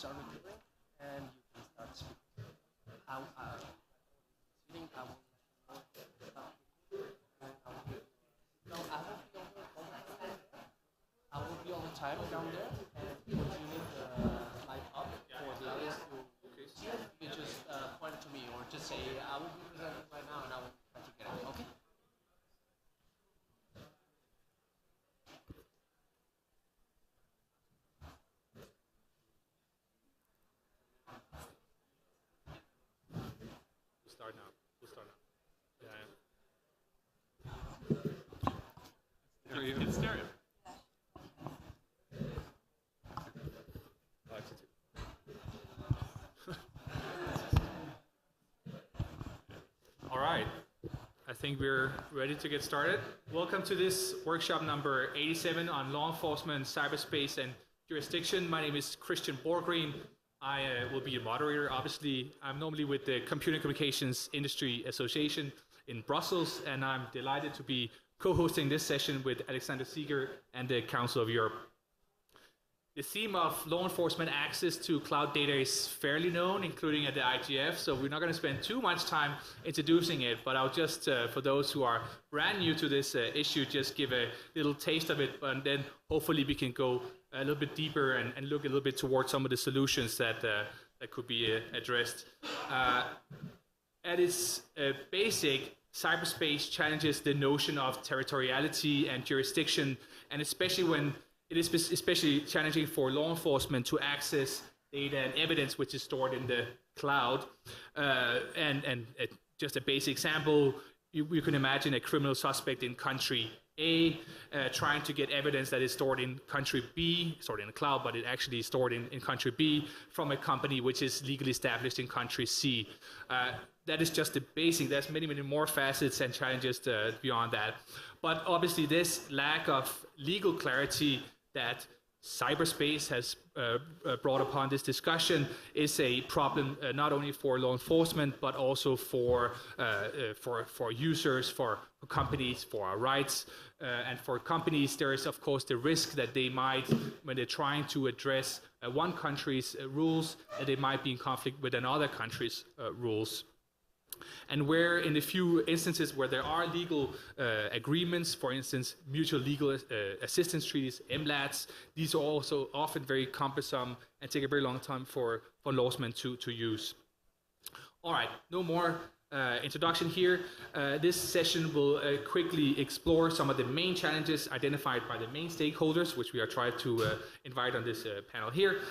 start recording, and you can start speaking. I will be on time down there, and if you need the light up for the others to see it, you just point it to me or just say, I will be presenting right now and I will try to get it, okay? We'll start now. Yeah. It's stereo. All right, I think we're ready to get started. Welcome to this workshop number 87 on law enforcement, cyberspace, and jurisdiction. My name is Christian Borgreen. I will be a moderator, obviously. I'm normally with the Computer Communications Industry Association in Brussels, and I'm delighted to be co-hosting this session with Alexander Seeger and the Council of Europe. The theme of law enforcement access to cloud data is fairly known, including at the IGF, so we're not going to spend too much time introducing it, but I'll just, for those who are brand new to this issue, just give a little taste of it, and then hopefully we can go a little bit deeper and look a little bit towards some of the solutions that could be addressed. At its basic, cyberspace challenges the notion of territoriality and jurisdiction, and especially when it is especially challenging for law enforcement to access data and evidence which is stored in the cloud. And just a basic example, you can imagine a criminal suspect in country A trying to get evidence that is stored in country B, stored in the cloud, but it actually is stored in country B from a company which is legally established in country C. That is just the basic. There's many, many more facets and challenges beyond that. But obviously this lack of legal clarity that cyberspace has brought upon this discussion is a problem not only for law enforcement but also for users, for companies, for our rights, and for companies there is of course the risk that they might, when they're trying to address one country's rules, that they might be in conflict with another country's rules. And where in the few instances where there are legal agreements, for instance, mutual legal assistance treaties, MLATs, these are also often very cumbersome and take a very long time for law enforcement to use. All right, no more introduction here. This session will quickly explore some of the main challenges identified by the main stakeholders, which we are trying to invite on this panel here.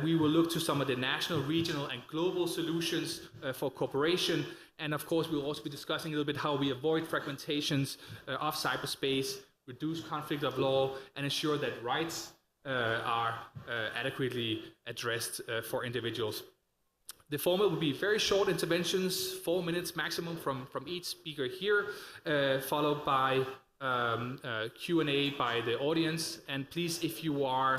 We will look to some of the national, regional, and global solutions for cooperation. And of course, we'll also be discussing a little bit how we avoid fragmentations of cyberspace, reduce conflict of law, and ensure that rights are adequately addressed for individuals. The format will be very short interventions, 4 minutes maximum from each speaker here, followed by Q&A by the audience. And please, if you are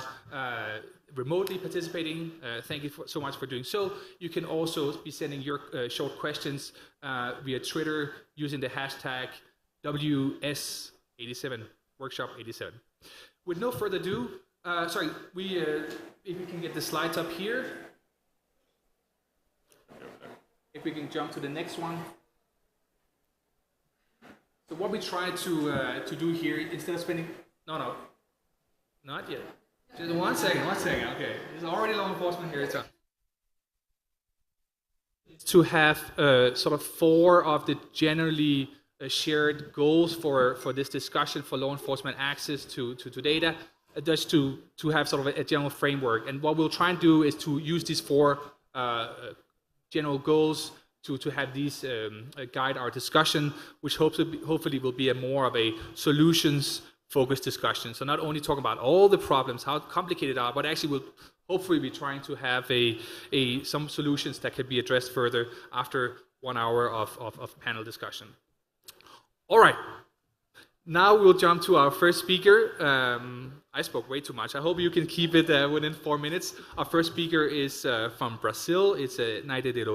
remotely participating, thank you so much for doing so. You can also be sending your short questions via Twitter using the hashtag WS87, Workshop 87. With no further ado, if we can get the slides up here. If we can jump to the next one. So what we try to do here, instead of spending, no, not yet. Just one second, okay. There's already law enforcement here. To have sort of 4 of the generally shared goals for this discussion for law enforcement access to data, just to have sort of a general framework. And what we'll try and do is to use these 4 general goals to have these guide our discussion, which hopefully will be more of a solutions-focused discussion. So not only talk about all the problems, how complicated they are, but actually we'll hopefully be trying to have some solutions that can be addressed further after 1 hour of panel discussion. All right. Now we'll jump to our first speaker. I spoke way too much. I hope you can keep it within 4 minutes. Our first speaker is from Brazil. It's Naide de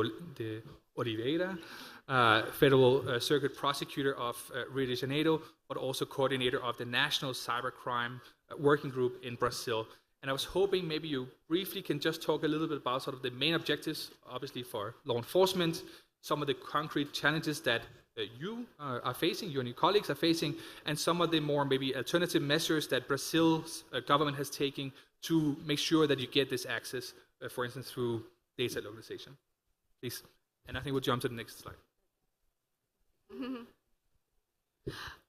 Oliveira, Federal Circuit Prosecutor of Rio de Janeiro, but also coordinator of the National Cybercrime Working Group in Brazil. And I was hoping maybe you briefly can just talk a little bit about sort of the main objectives, obviously for law enforcement, some of the concrete challenges that you are facing, you and your colleagues are facing, and some of the more maybe alternative measures that Brazil's government has taken to make sure that you get this access, for instance, through data localization. Please. And I think we'll jump to the next slide.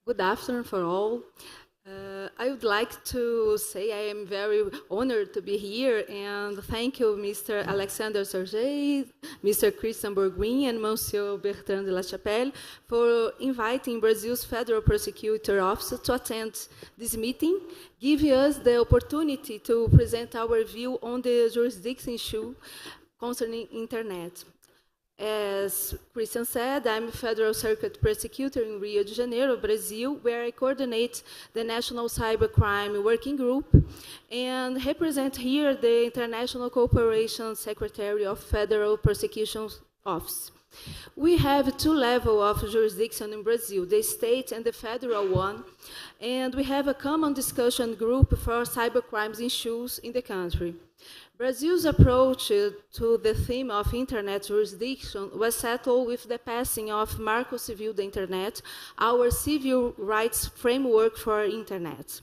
Good afternoon for all. I would like to say I am very honored to be here, and thank you, Mr. Alexander Sergei, Mr. Christian Bourguin, and Monsieur Bertrand de la Chapelle for inviting Brazil's Federal Prosecutor Office to attend this meeting, giving us the opportunity to present our view on the jurisdiction issue concerning Internet. As Christian said, I'm a Federal Circuit Prosecutor in Rio de Janeiro, Brazil, where I coordinate the National Cybercrime Working Group and represent here the International Cooperation Secretary of Federal Prosecution Office. We have two levels of jurisdiction in Brazil, the state and the federal one, and we have a common discussion group for cybercrimes issues in the country. Brazil's approach to the theme of Internet jurisdiction was settled with the passing of Marco Civil da Internet, our civil rights framework for Internet.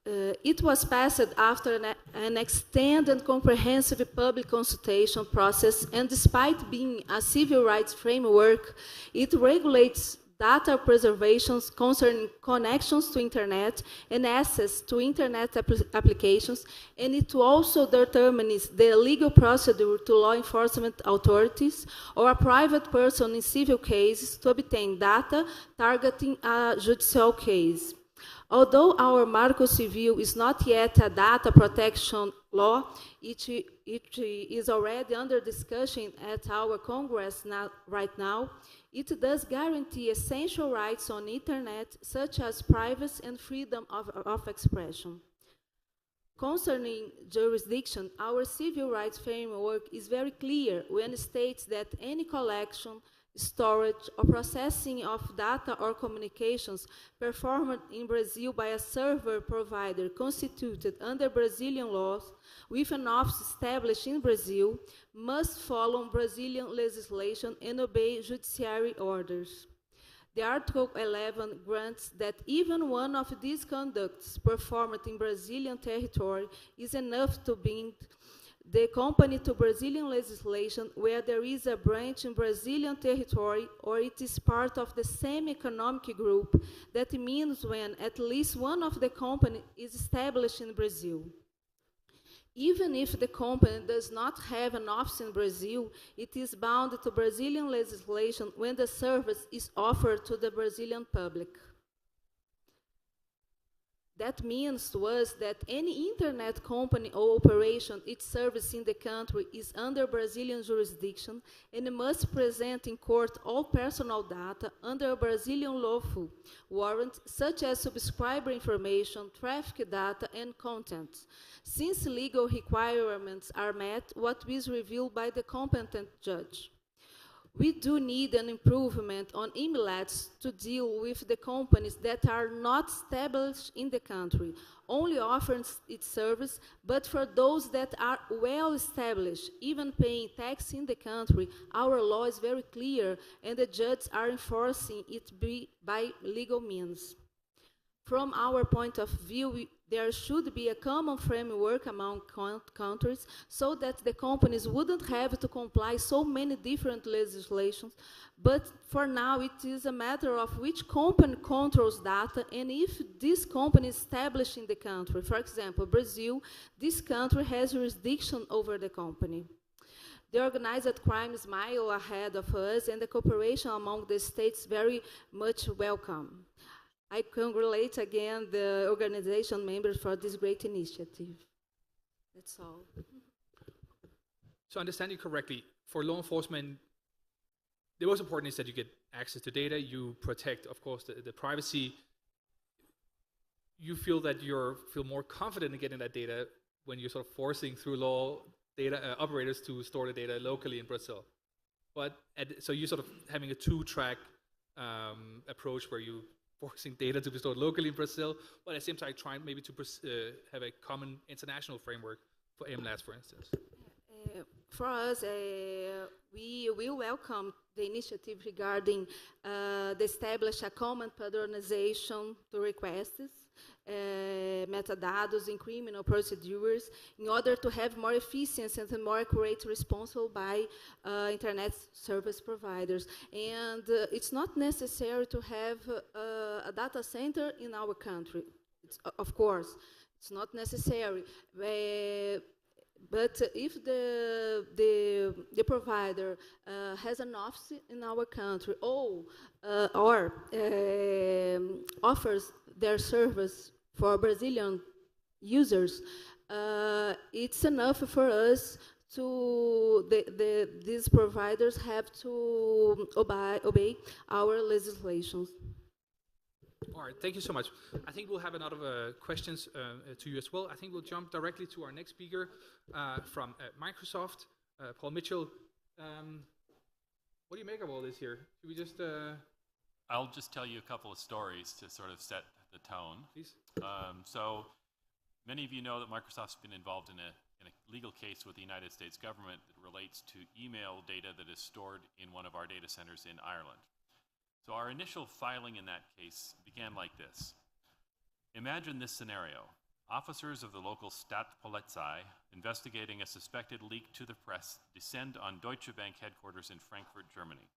It was passed after an extended and comprehensive public consultation process, and despite being a civil rights framework, it regulates data preservation concerning connections to Internet and access to Internet applications, and it also determines the legal procedure to law enforcement authorities or a private person in civil cases to obtain data targeting a judicial case. Although our Marco Civil is not yet a data protection law, it is already under discussion at our Congress right now. It does guarantee essential rights on Internet, such as privacy and freedom of expression. Concerning jurisdiction, our civil rights framework is very clear when it states that any collection, storage, or processing of data or communications performed in Brazil by a server provider constituted under Brazilian laws with an office established in Brazil must follow Brazilian legislation and obey judiciary orders. The Article 11 grants that even one of these conducts performed in Brazilian territory is enough to bind the company to Brazilian legislation where there is a branch in Brazilian territory or it is part of the same economic group. That means when at least one of the company is established in Brazil. Even if the company does not have an office in Brazil, it is bound to Brazilian legislation when the service is offered to the Brazilian public. That means to us that any Internet company or operation, its service in the country is under Brazilian jurisdiction and must present in court all personal data under a Brazilian lawful warrant, such as subscriber information, traffic data, and content. Since legal requirements are met, what is reviewed by the competent judge. We do need an improvement on IMLATs to deal with the companies that are not established in the country, only offering its service, but for those that are well established, even paying tax in the country, our law is very clear and the judges are enforcing it by legal means. From our point of view, there should be a common framework among countries so that the companies wouldn't have to comply so many different legislations. But for now, it is a matter of which company controls data and if this company is established in the country. For example, Brazil, this country has jurisdiction over the company. The organized crime is mile ahead of us, and the cooperation among the states very much welcome. I congratulate again the organization members for this great initiative. That's all. So understand you correctly, for law enforcement, the most important is that you get access to data, you protect, of course, the privacy. You feel that you feel more confident in getting that data when you're sort of forcing through law data operators to store the data locally in Brazil. But so you're sort of having a two-track approach where you forcing data to be stored locally in Brazil, but at the same time trying maybe to have a common international framework for MLATs, for instance? For us, we will welcome the initiative regarding the establish a common patronization to requests, metadados in criminal procedures, in order to have more efficiency and more accurate response by internet service providers. And it's not necessary to have a data center in our country. Of course, it's not necessary. But if the provider has an office in our country or offers their service for Brazilian users, it's enough for us to these providers have to obey our legislations. All right, thank you so much. I think we'll have a lot of questions to you as well. I think we'll jump directly to our next speaker from Microsoft, Paul Mitchell. What do you make of all this here? Should we just... I'll just tell you a couple of stories to sort of set the tone. Please. So many of you know that Microsoft's been involved in a legal case with the United States government that relates to email data that is stored in one of our data centers in Ireland. So our initial filing in that case began like this. Imagine this scenario. Officers of the local Stadtpolizei investigating a suspected leak to the press descend on Deutsche Bank headquarters in Frankfurt, Germany.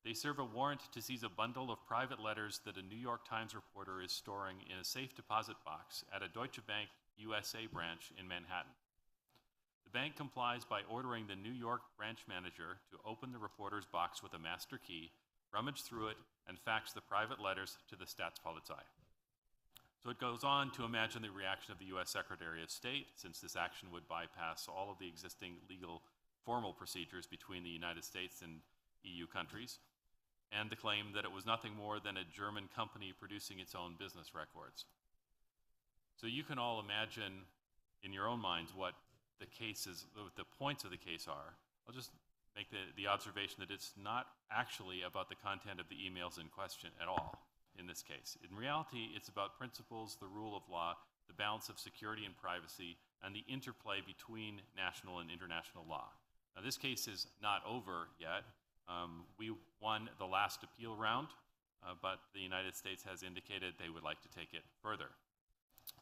They serve a warrant to seize a bundle of private letters that a New York Times reporter is storing in a safe deposit box at a Deutsche Bank USA branch in Manhattan. The bank complies by ordering the New York branch manager to open the reporter's box with a master key, rummage through it, and fax the private letters to the Staatspolizei. So it goes on to imagine the reaction of the U.S. Secretary of State, since this action would bypass all of the existing legal formal procedures between the United States and EU countries, and the claim that it was nothing more than a German company producing its own business records. So you can all imagine in your own minds what the cases, the points of the case are. I'll just make the observation that it's not actually about the content of the emails in question at all in this case. In reality, it's about principles, the rule of law, the balance of security and privacy, and the interplay between national and international law. Now, this case is not over yet. We won the last appeal round, but the United States has indicated they would like to take it further.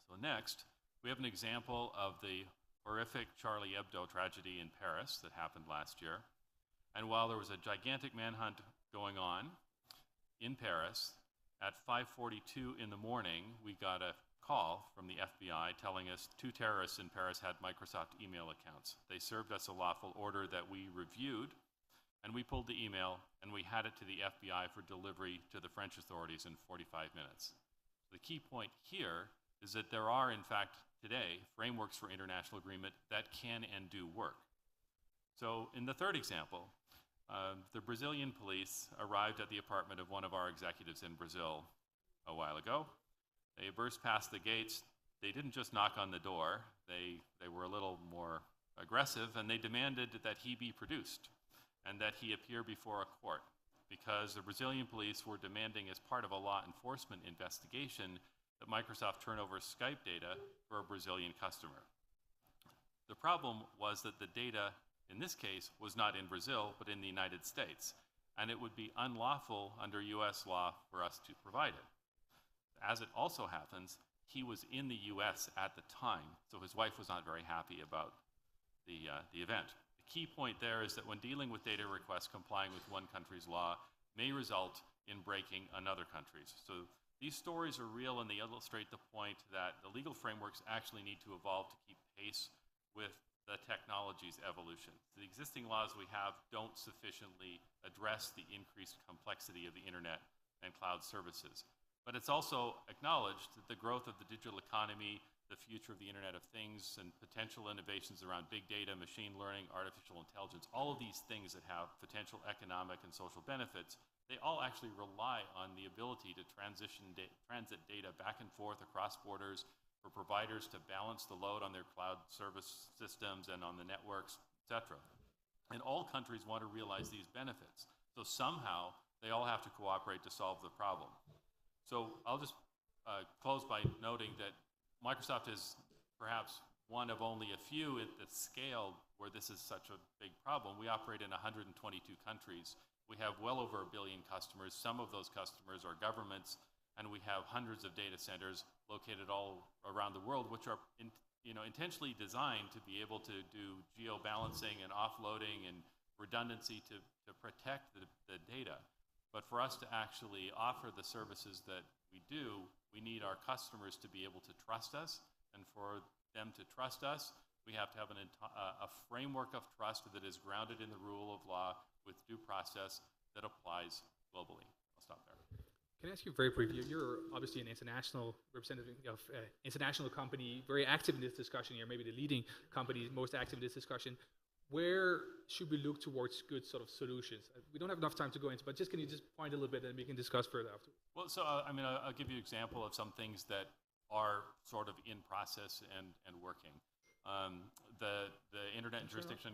So next, we have an example of the horrific Charlie Hebdo tragedy in Paris that happened last year. And while there was a gigantic manhunt going on in Paris, at 5:42 in the morning, we got a call from the FBI telling us 2 terrorists in Paris had Microsoft email accounts. They served us a lawful order that we reviewed, and we pulled the email, and we had it to the FBI for delivery to the French authorities in 45 minutes. The key point here is that there are, in fact, today, frameworks for international agreement that can and do work. So in the third example, the Brazilian police arrived at the apartment of one of our executives in Brazil a while ago. They burst past the gates. They didn't just knock on the door. They were a little more aggressive, and they demanded that he be produced and that he appear before a court, because the Brazilian police were demanding, as part of a law enforcement investigation, that Microsoft turn over Skype data for a Brazilian customer. The problem was that the data in this case was not in Brazil, but in the United States, and it would be unlawful under US law for us to provide it. As it also happens, he was in the US at the time, so his wife was not very happy about the event. The key point there is that when dealing with data requests, complying with one country's law may result in breaking another country's. So these stories are real, and they illustrate the point that the legal frameworks actually need to evolve to keep pace with the technology's evolution. The existing laws we have don't sufficiently address the increased complexity of the internet and cloud services. But it's also acknowledged that the growth of the digital economy, the future of the Internet of Things, and potential innovations around big data, machine learning, artificial intelligence, all of these things that have potential economic and social benefits, they all actually rely on the ability to transit data back and forth across borders, for providers to balance the load on their cloud service systems and on the networks, etc. And all countries want to realize these benefits. So somehow, they all have to cooperate to solve the problem. So I'll just close by noting that Microsoft is perhaps one of only a few at the scale where this is such a big problem. We operate in 122 countries. We have well over 1 billion customers. Some of those customers are governments, and we have hundreds of data centers located all around the world, which are intentionally designed to be able to do geo-balancing and offloading and redundancy to protect the data. But for us to actually offer the services that we do, we need our customers to be able to trust us, and for them to trust us, we have to have a framework of trust that is grounded in the rule of law with due process that applies globally. I'll stop there. Can I ask you very briefly? You're obviously an international representative of international company, very active in this discussion here, maybe the leading company most active in this discussion. Where should we look towards good sort of solutions? We don't have enough time to go into, but just can you just point a little bit and we can discuss further afterwards? Well, so I'll give you an example of some things that are sort of in process and working. The Internet and Jurisdiction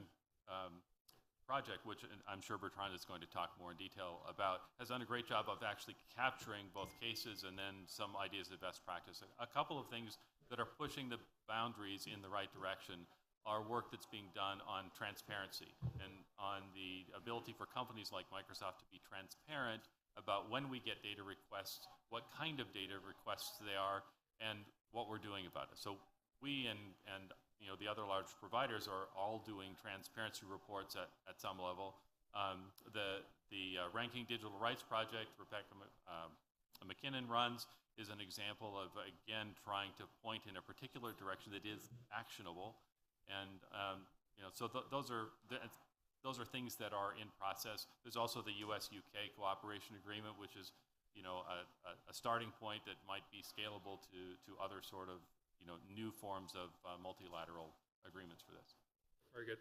project, which I'm sure Bertrand is going to talk more in detail about, has done a great job of actually capturing both cases and then some ideas of best practice. A couple of things that are pushing the boundaries in the right direction are work that's being done on transparency and on the ability for companies like Microsoft to be transparent about when we get data requests, what kind of data requests they are, and what we're doing about it. So we and the other large providers are all doing transparency reports at some level. The Ranking Digital Rights Project Rebecca McKinnon runs is an example of, again, trying to point in a particular direction that is actionable. And so those are things that are in process. There's also the U.S.-UK cooperation agreement, which is a starting point that might be scalable to other sort of new forms of multilateral agreements for this. Very good.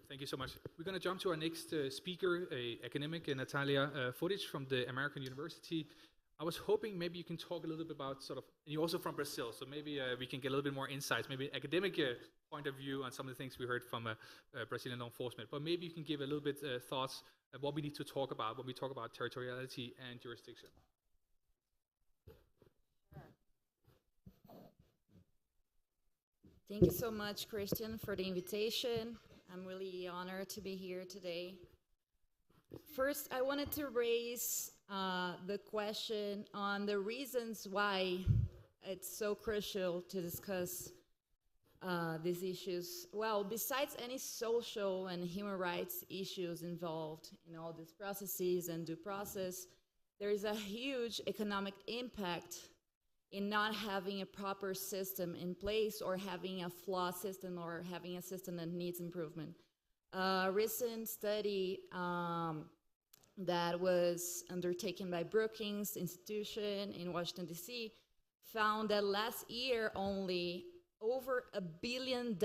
Thank you so much. We're going to jump to our next speaker, academic Natalia Fodic from the American University. I was hoping maybe you can talk a little bit about and you're also from Brazil, so maybe we can get a little bit more insights, maybe academic point of view on some of the things we heard from Brazilian law enforcement. But maybe you can give a little bit thoughts of what we need to talk about when we talk about territoriality and jurisdiction. Thank you so much, Christian, for the invitation. I'm really honored to be here today. First, I wanted to raise the question on the reasons why it's so crucial to discuss these issues. Well, besides any social and human rights issues involved in all these processes and due process, there is a huge economic impact in not having a proper system in place or having a flawed system or having a system that needs improvement. A recent study that was undertaken by Brookings Institution in Washington, D.C. found that last year only over $1 billion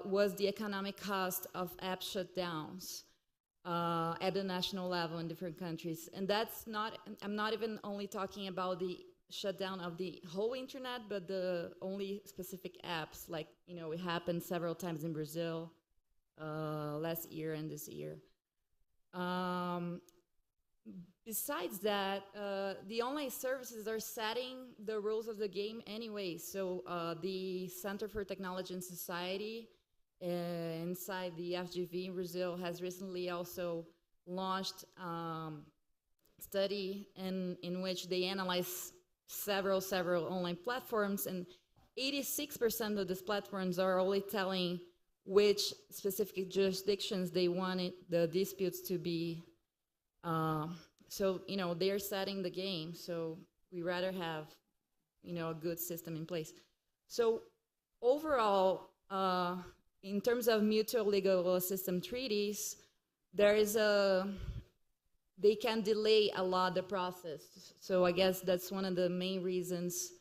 was the economic cost of app shutdowns at the national level in different countries. And that's not, I'm not even only talking about the shutdown of the whole internet, but the only specific apps, like, it happened several times in Brazil last year and this year. Besides that, the online services are setting the rules of the game anyway. So the Center for Technology and Society inside the FGV in Brazil has recently also launched study in which they analyze several online platforms, and 86% of these platforms are only telling which specific jurisdictions they wanted the disputes to be. So, they're setting the game. So we rather have, a good system in place. So overall, in terms of mutual legal system treaties, they can delay a lot the process. So I guess that's one of the main reasons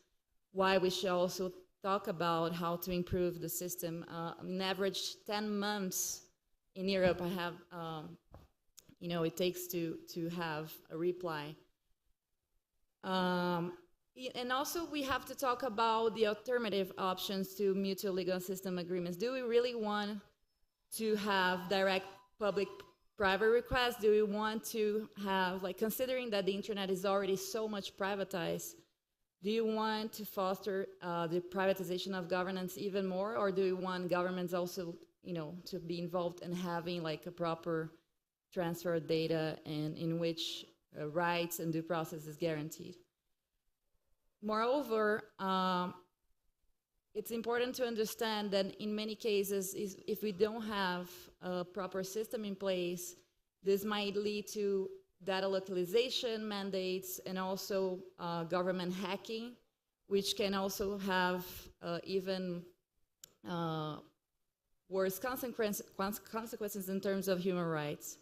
why we should also talk about how to improve the system. On average, 10 months in Europe, I have, it takes to have a reply. And also, we have to talk about the alternative options to mutual legal system agreements. Do we really want to have direct private requests? Do we want to have, like, considering that the internet is already so much privatized, do you want to foster the privatization of governance even more, or do you want governments also, you know, to be involved in having like a proper transfer of data and in which rights and due process is guaranteed? Moreover, it's important to understand that in many cases, if we don't have a proper system in place, this might lead to data localization mandates and also government hacking, which can also have even worse consequences in terms of human rights.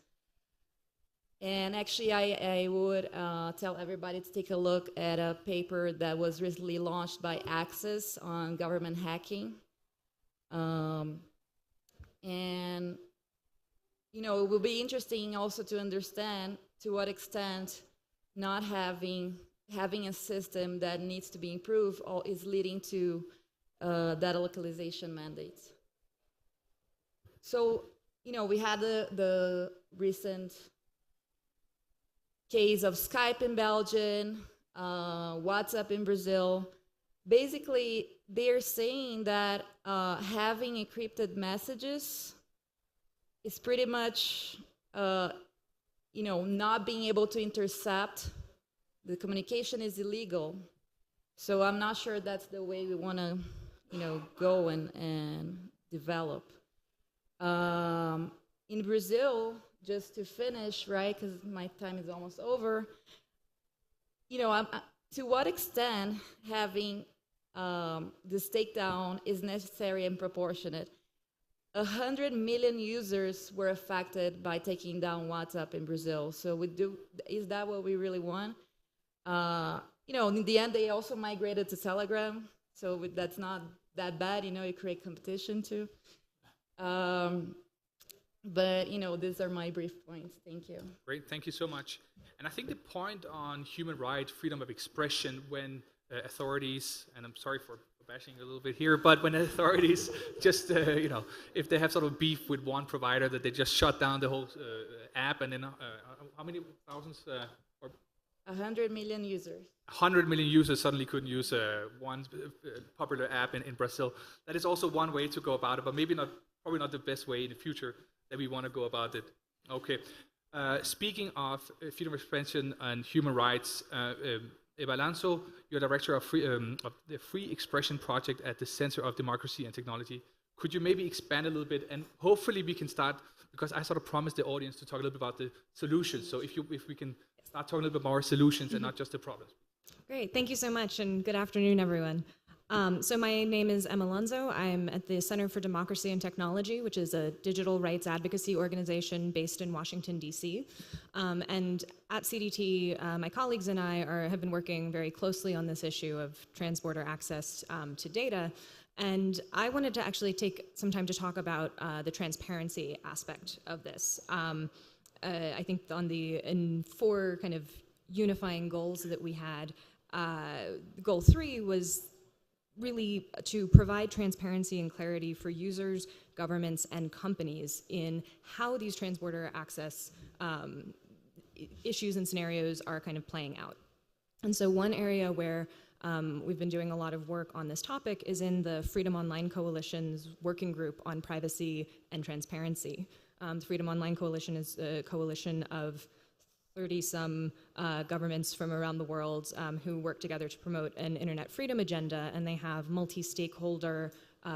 And actually, I would tell everybody to take a look at a paper that was recently launched by Access on government hacking. And, you know, it will be interesting also to understand to what extent not having a system that needs to be improved is leading to data localization mandates. So, you know, we had the recent case of Skype in Belgium, WhatsApp in Brazil. Basically, they're saying that having encrypted messages is pretty much, you know, not being able to intercept the communication is illegal. So I'm not sure that's the way we want to, you know, go and develop. In Brazil, just to finish, right, because my time is almost over, you know, to what extent having this takedown is necessary and proportionate? 100 million users were affected by taking down WhatsApp in Brazil. So is that what we really want? You know, in the end, they also migrated to Telegram, so that's not that bad. You know, you create competition too. But, you know, these are my brief points. Thank you. Great, thank you so much. And I think the point on human rights, freedom of expression, when authorities, and I'm sorry for bashing a little bit here, but when authorities just, you know, if they have sort of beef with one provider, that they just shut down the whole app, and then how many thousands? 100 million users. 100 million users suddenly couldn't use one popular app in Brazil. That is also one way to go about it, but maybe not, probably not the best way in the future that we want to go about it. Okay. Speaking of freedom of expression and human rights, Eva Alonso, you're director of the Free Expression Project at the Center of Democracy and Technology. Could you maybe expand a little bit, and hopefully we can start, because I sort of promised the audience to talk a little bit about the solutions. So if we can start talking a little bit more solutions and not just the problems. Great, thank you so much, and good afternoon, everyone. So my name is Emma Alonso. I'm at the Center for Democracy and Technology, which is a digital rights advocacy organization based in Washington, D.C. And at CDT, my colleagues and I have been working very closely on this issue of transborder access to data. And I wanted to actually take some time to talk about the transparency aspect of this. I think in four kind of unifying goals that we had, goal 3 was really to provide transparency and clarity for users, governments, and companies in how these transborder access issues and scenarios are kind of playing out. And so one area where we've been doing a lot of work on this topic is in the Freedom Online Coalition's working group on privacy and transparency. The Freedom Online Coalition is a coalition of 30-some governments from around the world who work together to promote an internet freedom agenda, and they have multi-stakeholder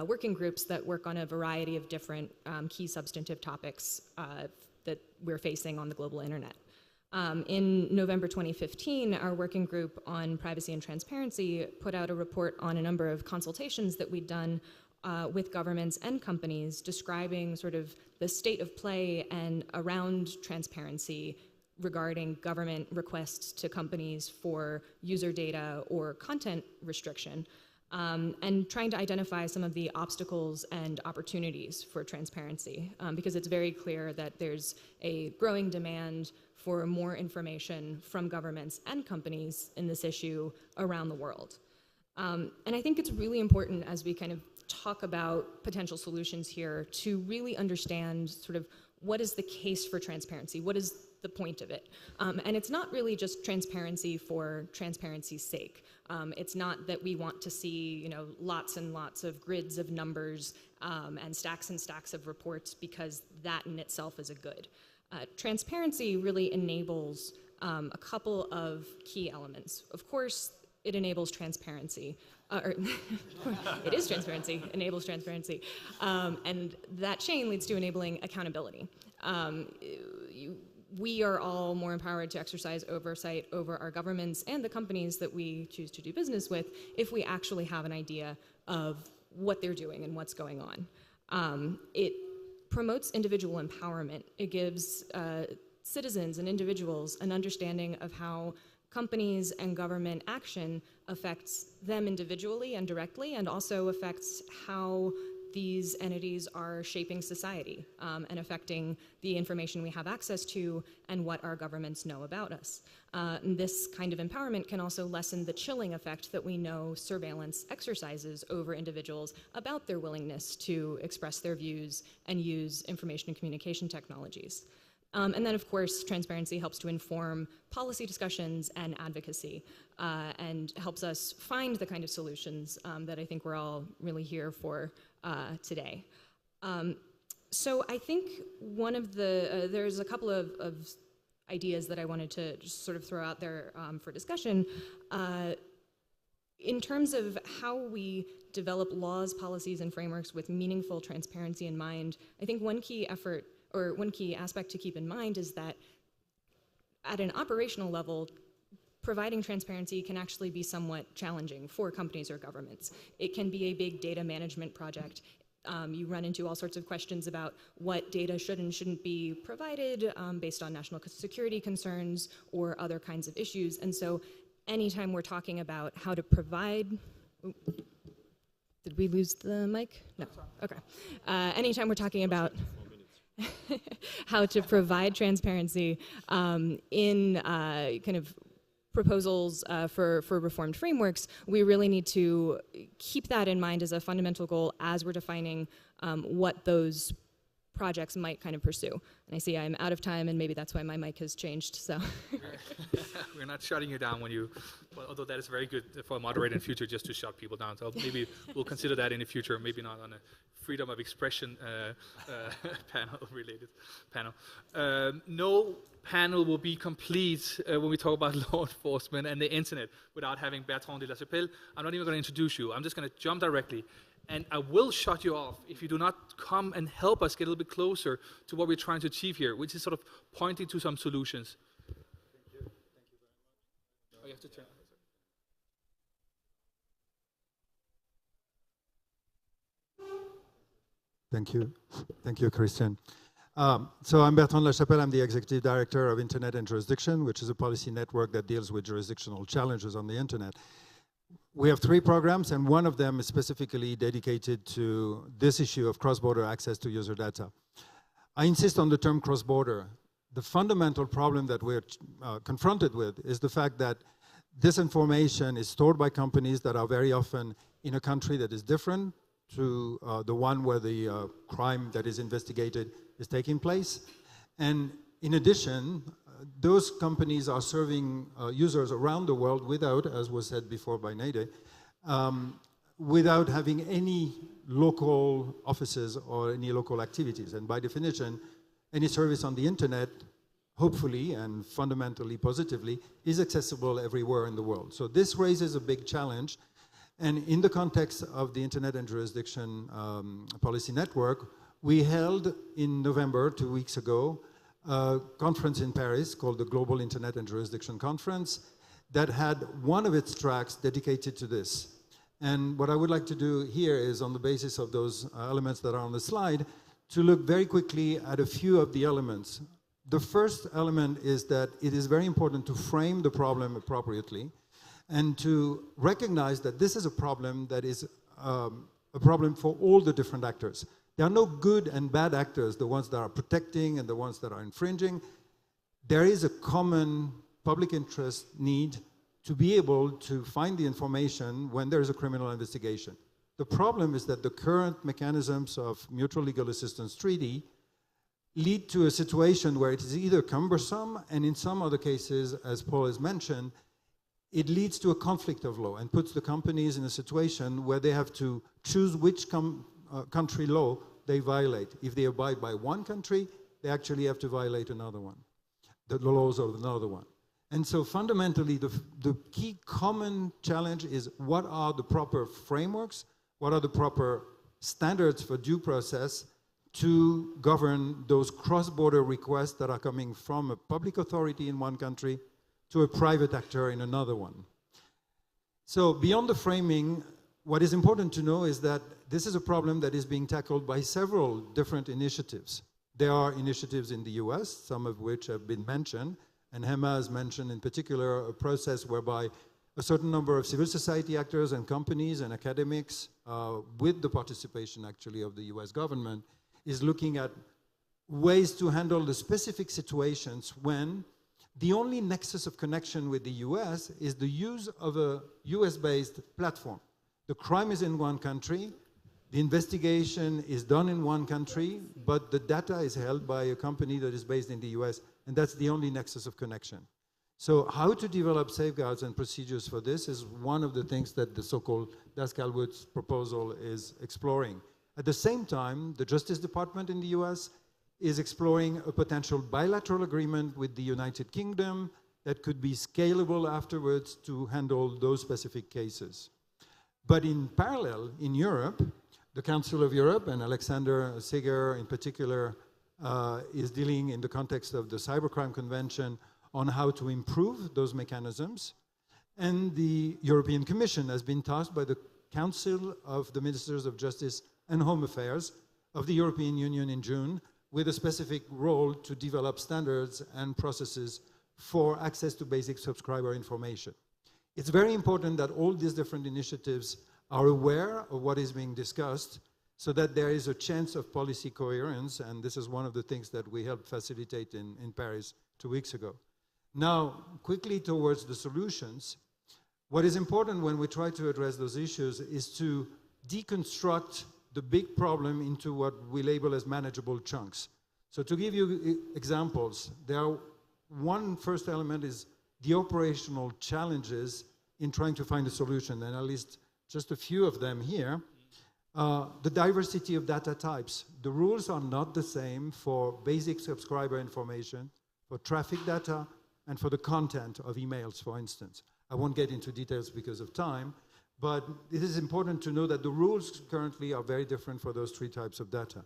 working groups that work on a variety of different key substantive topics that we're facing on the global internet. In November 2015, our working group on privacy and transparency put out a report on a number of consultations that we'd done with governments and companies describing sort of the state of play and around transparency regarding government requests to companies for user data or content restriction, and trying to identify some of the obstacles and opportunities for transparency, because it's very clear that there's a growing demand for more information from governments and companies in this issue around the world. And I think it's really important as we kind of talk about potential solutions here to really understand sort of what is the case for transparency? What is the point of it? And it's not really just transparency for transparency's sake. It's not that we want to see, lots and lots of grids of numbers and stacks of reports because that in itself is a good. Transparency really enables a couple of key elements. Of course, it enables transparency. It is transparency, enables transparency. And that chain leads to enabling accountability. We are all more empowered to exercise oversight over our governments and the companies that we choose to do business with if we actually have an idea of what they're doing and what's going on. It promotes individual empowerment. It gives citizens and individuals an understanding of how companies and government action affects them individually and directly, and also affects how these entities are shaping society and affecting the information we have access to and what our governments know about us. And this kind of empowerment can also lessen the chilling effect that we know surveillance exercises over individuals about their willingness to express their views and use information and communication technologies. And then, of course, transparency helps to inform policy discussions and advocacy and helps us find the kind of solutions that I think we're all really here for today. So I think one of the, there's a couple of ideas that I wanted to just sort of throw out there for discussion. In terms of how we develop laws, policies, and frameworks with meaningful transparency in mind, I think one key effort or one key aspect to keep in mind is that at an operational level, providing transparency can actually be somewhat challenging for companies or governments. It can be a big data management project. You run into all sorts of questions about what data should and shouldn't be provided based on national security concerns or other kinds of issues. And so anytime we're talking about how to provide, did we lose the mic? No, okay. Anytime we're talking about how to provide transparency in kind of proposals for reformed frameworks, we really need to keep that in mind as a fundamental goal as we're defining what those projects might kind of pursue. And I see I'm out of time, and maybe that's why my mic has changed, so. We're not shutting you down when you, well, although that is very good for a moderator in the future just to shut people down. So maybe we'll consider that in the future, maybe not on a freedom of expression related panel. No panel will be complete when we talk about law enforcement and the internet without having Bertrand de la Chapelle. I'm not even going to introduce you. I'm just going to jump directly. And I will shut you off if you do not come and help us get a little bit closer to what we're trying to achieve here, which is sort of pointing to some solutions. Thank you. Thank you very much. Oh, you have to turn. Thank you. Thank you, Christian. So I'm Bertrand Lachapelle. I'm the Executive Director of Internet and Jurisdiction, which is a policy network that deals with jurisdictional challenges on the Internet. We have 3 programs, and one of them is specifically dedicated to this issue of cross-border access to user data. I insist on the term cross-border. The fundamental problem that we're confronted with is the fact that this information is stored by companies that are very often in a country that is different to the one where the crime that is investigated is taking place. And in addition, those companies are serving users around the world without, as was said before by Nede, without having any local offices or any local activities. And by definition, any service on the internet, hopefully and fundamentally positively, is accessible everywhere in the world. So this raises a big challenge. And in the context of the Internet and Jurisdiction Policy Network, we held in November, 2 weeks ago, a conference in Paris called the Global Internet and Jurisdiction Conference that had one of its tracks dedicated to this. And what I would like to do here is, on the basis of those elements that are on the slide, to look very quickly at a few of the elements. The first element is that it is very important to frame the problem appropriately and to recognize that this is a problem that is a problem for all the different actors. There are no good and bad actors, the ones that are protecting and the ones that are infringing. There is a common public interest need to be able to find the information when there is a criminal investigation. The problem is that the current mechanisms of mutual legal assistance treaty lead to a situation where it is either cumbersome, and in some other cases, as Paul has mentioned, it leads to a conflict of law and puts the companies in a situation where they have to choose which country law they violate. If they abide by one country, they actually have to violate another one, the laws of another one. And so fundamentally, the key common challenge is what are the proper frameworks, what are the proper standards for due process to govern those cross-border requests that are coming from a public authority in one country to a private actor in another one. So beyond the framing, what is important to know is that this is a problem that is being tackled by several different initiatives. There are initiatives in the US, some of which have been mentioned, and Hema has mentioned in particular a process whereby a certain number of civil society actors and companies and academics, with the participation actually of the US government, is looking at ways to handle the specific situations when the only nexus of connection with the US is the use of a US-based platform. The crime is in one country, the investigation is done in one country, but the data is held by a company that is based in the US, and that's the only nexus of connection. So how to develop safeguards and procedures for this is one of the things that the so-called Daskalwood's proposal is exploring. At the same time, the Justice Department in the US is exploring a potential bilateral agreement with the United Kingdom that could be scalable afterwards to handle those specific cases. But in parallel, in Europe, the Council of Europe, and Alexander Seger in particular, is dealing in the context of the Cybercrime Convention on how to improve those mechanisms. And the European Commission has been tasked by the Council of the Ministers of Justice and Home Affairs of the European Union in June with a specific role to develop standards and processes for access to basic subscriber information. It's very important that all these different initiatives are aware of what is being discussed so that there is a chance of policy coherence, and this is one of the things that we helped facilitate in Paris 2 weeks ago. Now, quickly towards the solutions, what is important when we try to address those issues is to deconstruct the big problem into what we label as manageable chunks. So to give you examples, one first element is the operational challenges in trying to find a solution, and I'll list just a few of them here. The diversity of data types. The rules are not the same for basic subscriber information, for traffic data, and for the content of emails, for instance. I won't get into details because of time, but it is important to know that the rules currently are very different for those three types of data.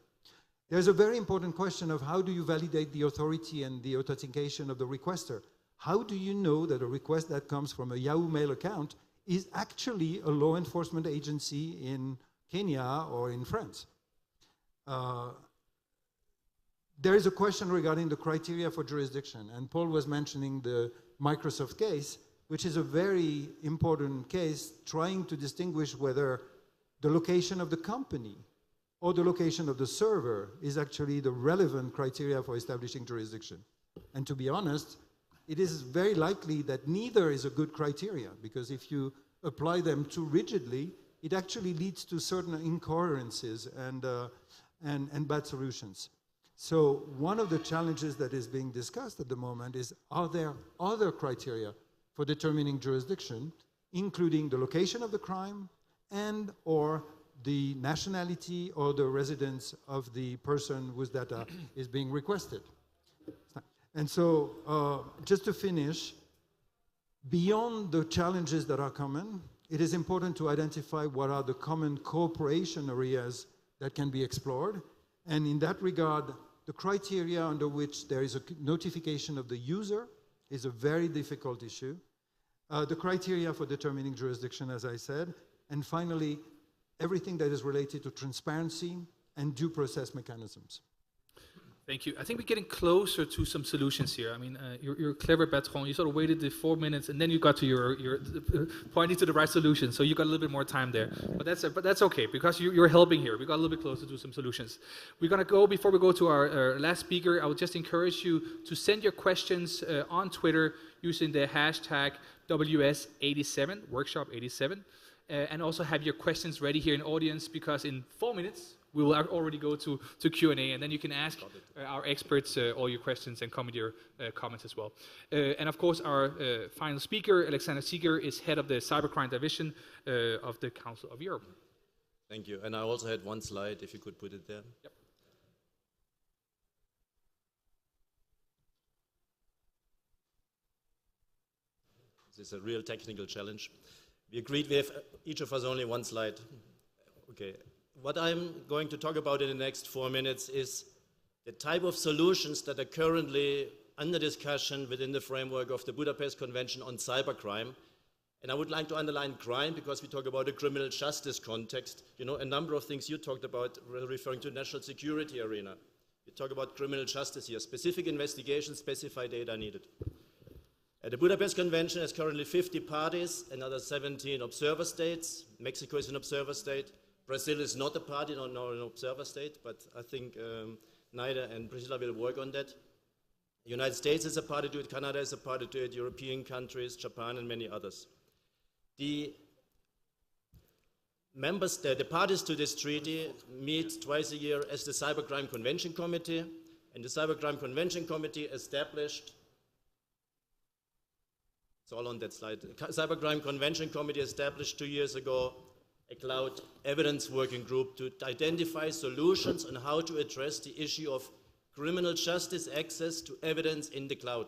There's a very important question of how do you validate the authority and the authentication of the requester? How do you know that a request that comes from a Yahoo Mail account is actually a law enforcement agency in Kenya or in France? There is a question regarding the criteria for jurisdiction, and Paul was mentioning the Microsoft case, which is a very important case trying to distinguish whether the location of the company or the location of the server is actually the relevant criteria for establishing jurisdiction. And to be honest, it is very likely that neither is a good criteria, because if you apply them too rigidly, it actually leads to certain incoherences and bad solutions. So one of the challenges that is being discussed at the moment is, are there other criteria for determining jurisdiction, including the location of the crime and or the nationality or the residence of the person whose data is being requested. And so just to finish, beyond the challenges that are common, it is important to identify what are the common cooperation areas that can be explored. And in that regard, the criteria under which there is a notification of the user is a very difficult issue. The criteria for determining jurisdiction, as I said. And finally, everything that is related to transparency and due process mechanisms. Thank you. I think we're getting closer to some solutions here. I mean, you're clever, Bertrand. You sort of waited the 4 minutes, and then you got to your pointing to the right solution. So you got a little bit more time there. But that's okay, because you're helping here. We got a little bit closer to some solutions. We're going to go, before we go to our last speaker, I would just encourage you to send your questions on Twitter using the hashtag WS87, Workshop 87. And also have your questions ready here in audience, because in 4 minutes, we will already go to Q&A, and then you can ask our experts all your questions and comment your comments as well. And of course, our final speaker, Alexander Seeger, is head of the Cybercrime Division of the Council of Europe. Thank you. And I also had one slide, if you could put it there. Yep. This is a real technical challenge. We agreed we have each of us only one slide. Okay. What I'm going to talk about in the next 4 minutes is the type of solutions that are currently under discussion within the framework of the Budapest Convention on Cybercrime. And I would like to underline crime because we talk about a criminal justice context. You know, a number of things you talked about referring to national security arena. We talk about criminal justice here, specific investigations, specified data needed. The Budapest Convention has currently 50 parties, another 17 observer states. Mexico is an observer state. Brazil is not a party, not an observer state, but I think NIDA and Brazil will work on that. The United States is a party to it, Canada is a party to it, European countries, Japan, and many others. The parties to this treaty meet twice a year as the Cybercrime Convention Committee, and the Cybercrime Convention Committee established, it's all on that slide, the Cybercrime Convention Committee established 2 years ago a cloud evidence working group to identify solutions on how to address the issue of criminal justice access to evidence in the cloud.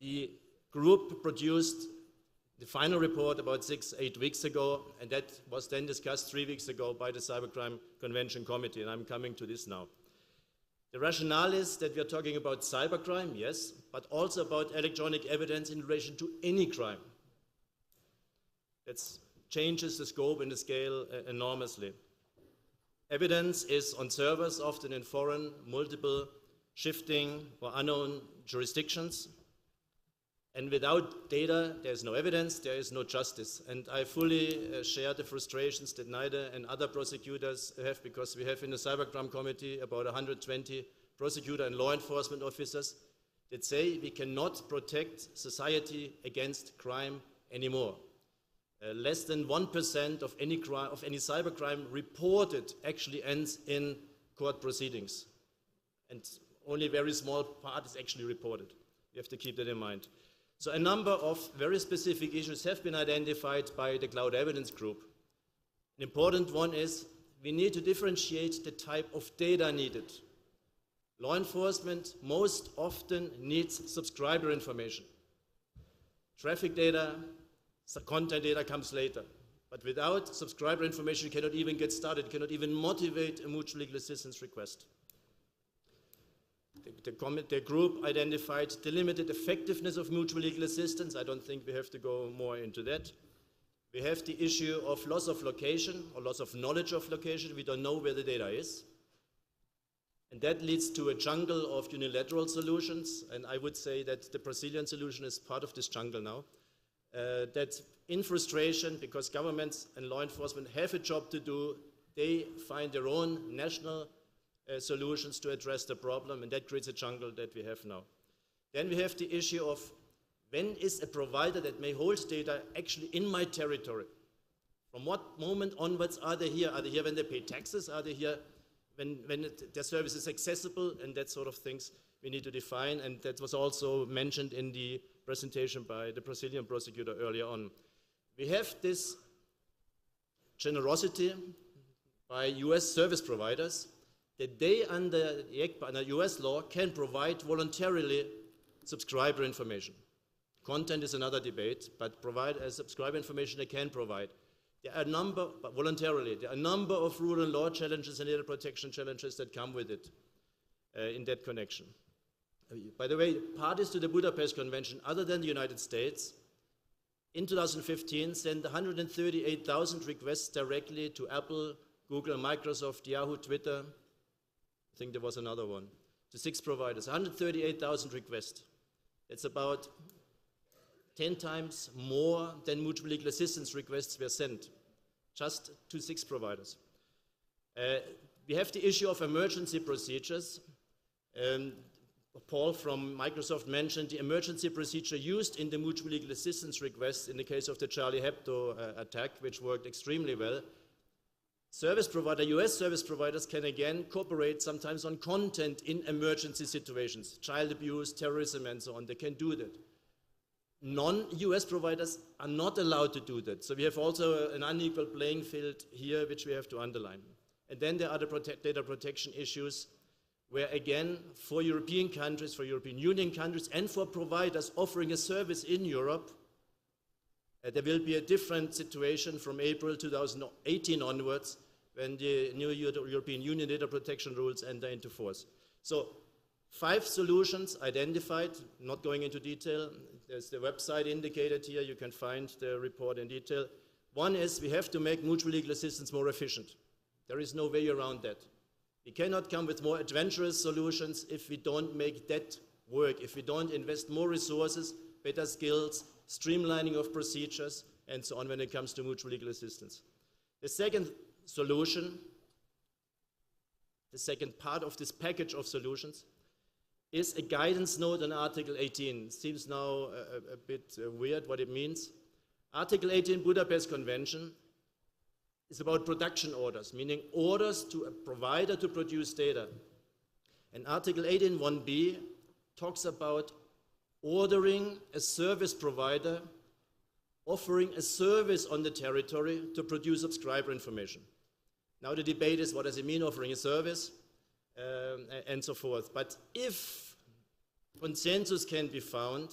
The group produced the final report about 6-8 weeks ago, and that was then discussed 3 weeks ago by the Cybercrime Convention Committee, and I'm coming to this now. The rationale is that we are talking about cybercrime, yes, but also about electronic evidence in relation to any crime. That changes the scope and the scale enormously. Evidence is on servers, often in foreign, multiple, shifting or unknown jurisdictions. And without data, there is no evidence, there is no justice. And I fully share the frustrations that NIDA and other prosecutors have, because we have in the Cybercrime Committee about 120 prosecutor and law enforcement officers that say we cannot protect society against crime anymore. Less than 1% of any crime, of any cybercrime reported actually ends in court proceedings. And only a very small part is actually reported. You have to keep that in mind. So a number of very specific issues have been identified by the Cloud Evidence Group. An important one is we need to differentiate the type of data needed. Law enforcement most often needs subscriber information. Traffic data, content data comes later. But without subscriber information, you cannot even get started, you cannot even motivate a mutual legal assistance request. The group identified the limited effectiveness of mutual legal assistance. I don't think we have to go more into that. We have the issue of loss of location or loss of knowledge of location. We don't know where the data is. And that leads to a jungle of unilateral solutions. And I would say that the Brazilian solution is part of this jungle now. That in frustration, because governments and law enforcement have a job to do, they find their own national solutions to address the problem, and that creates a jungle that we have now. Then we have the issue of when is a provider that may hold data actually in my territory? From what moment onwards are they here? Are they here when they pay taxes? Are they here when their service is accessible? And that sort of things we need to define, and that was also mentioned in the presentation by the Brazilian prosecutor earlier on. We have this generosity by US service providers that they, under US law, can provide voluntarily subscriber information. Content is another debate, but provide subscriber information they can provide. There are a number, but voluntarily, there are a number of rule and law challenges and data protection challenges that come with it in that connection. By the way, parties to the Budapest Convention, other than the United States, in 2015 sent 138,000 requests directly to Apple, Google, Microsoft, Yahoo, Twitter. I think there was another one, to 6 providers, 138,000 requests. It's about 10 times more than mutual legal assistance requests were sent, just to 6 providers. We have the issue of emergency procedures. Paul from Microsoft mentioned the emergency procedure used in the mutual legal assistance requests in the case of the Charlie Hebdo attack, which worked extremely well. Service provider, US service providers can again cooperate sometimes on content in emergency situations, child abuse, terrorism, and so on. They can do that. Non-US providers are not allowed to do that. So we have also an unequal playing field here, which we have to underline. And then there are the data protection issues, where again, for European countries, for European Union countries, and for providers offering a service in Europe, there will be a different situation from April 2018 onwards, when the new European Union data protection rules enter into force. So 5 solutions identified, not going into detail. There's the website indicated here. You can find the report in detail. One is we have to make mutual legal assistance more efficient. There is no way around that. We cannot come with more adventurous solutions if we don't make that work, if we don't invest more resources, better skills, streamlining of procedures, and so on when it comes to mutual legal assistance. The second solution, the second part of this package of solutions, is a guidance note on Article 18. Seems now a bit weird what it means. Article 18 Budapest Convention is about production orders, meaning orders to a provider to produce data. And Article 18 1b talks about ordering a service provider offering a service on the territory to produce subscriber information. Now the debate is, what does it mean, offering a service, and so forth. But if consensus can be found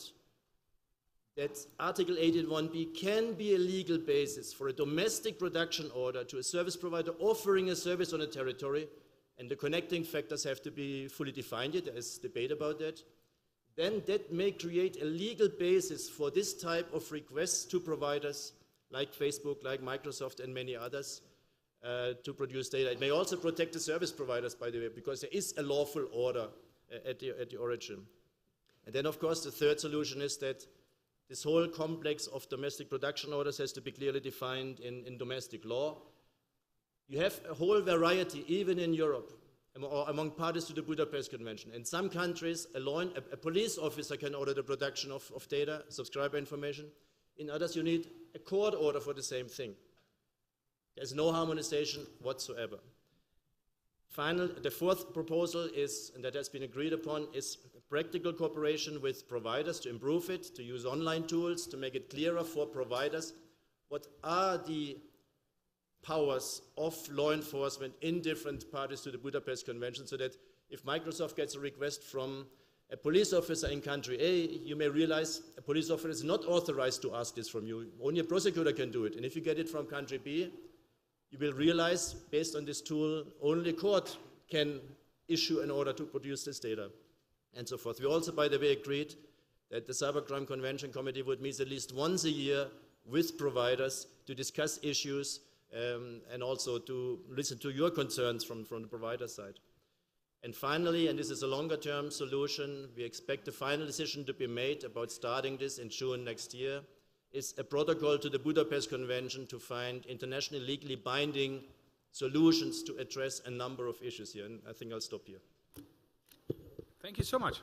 that Article 18.1b can be a legal basis for a domestic production order to a service provider offering a service on a territory, and the connecting factors have to be fully defined yet, there's debate about that, then that may create a legal basis for this type of requests to providers like Facebook, like Microsoft, and many others to produce data. It may also protect the service providers, by the way, because there is a lawful order at the origin. And then, of course, the third solution is that this whole complex of domestic production orders has to be clearly defined in domestic law. You have a whole variety, even in Europe, among parties to the Budapest Convention. In some countries, a police officer can order the production of data, subscriber information. In others, you need a court order for the same thing. There's no harmonization whatsoever. The fourth proposal is, and that has been agreed upon, is practical cooperation with providers to improve it, to use online tools, to make it clearer for providers what are the powers of law enforcement in different parties to the Budapest Convention, so that if Microsoft gets a request from a police officer in country A, you may realize a police officer is not authorized to ask this from you. Only a prosecutor can do it. And if you get it from country B, you will realize, based on this tool, only a court can issue an order to produce this data, and so forth. We also, by the way, agreed that the Cybercrime Convention Committee would meet at least once a year with providers to discuss issues and also to listen to your concerns from the provider side. And finally, and this is a longer-term solution, we expect the final decision to be made about starting this in June next year, is a protocol to the Budapest Convention to find internationally legally binding solutions to address a number of issues here. And I think I'll stop here. Thank you so much.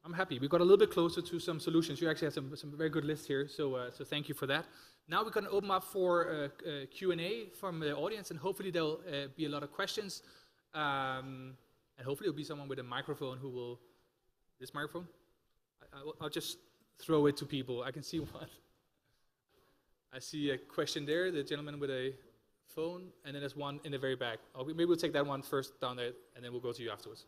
I'm happy. We got a little bit closer to some solutions. You actually have some very good lists here, so thank you for that. Now we're going to open up for Q&A from the audience, and hopefully there'll be a lot of questions. And hopefully there'll be someone with a microphone who will... This microphone? I'll just throw it to people. I can see one. I see a question there, the gentleman with a phone, and then there's one in the very back. Maybe we'll take that one first down there, and then we'll go to you afterwards.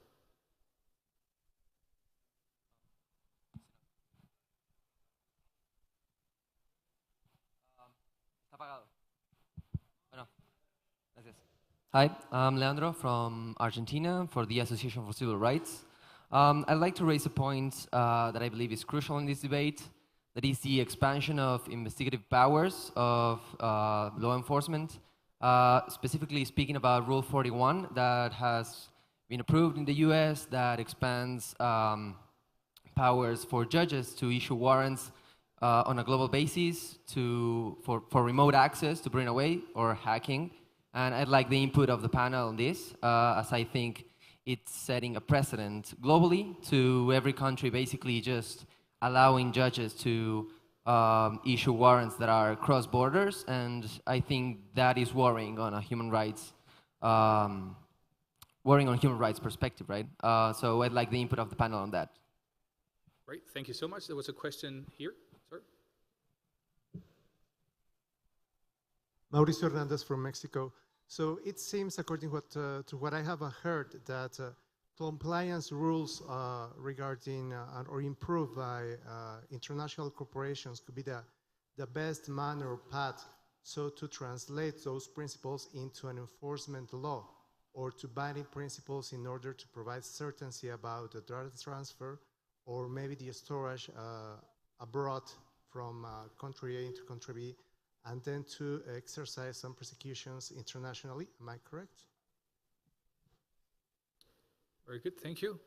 Hi, I'm Leandro from Argentina for the Association for Civil Rights. I'd like to raise a point that I believe is crucial in this debate, that is the expansion of investigative powers of law enforcement, specifically speaking about Rule 41 that has been approved in the US that expands powers for judges to issue warrants on a global basis for remote access to bring away or hacking. And I'd like the input of the panel on this, as I think it's setting a precedent globally to every country basically just allowing judges to issue warrants that are cross borders, and I think that is worrying on a human rights perspective, right? So I'd like the input of the panel on that. Great, thank you so much. There was a question here, sir. Mauricio Hernandez from Mexico. So it seems, according to what I have heard, that compliance rules regarding or improved by international corporations could be the best manner or path so to translate those principles into an enforcement law or to binding principles in order to provide certainty about the data transfer or maybe the storage abroad from country A into country B, and then to exercise some prosecutions internationally. Am I correct? Very good, thank you.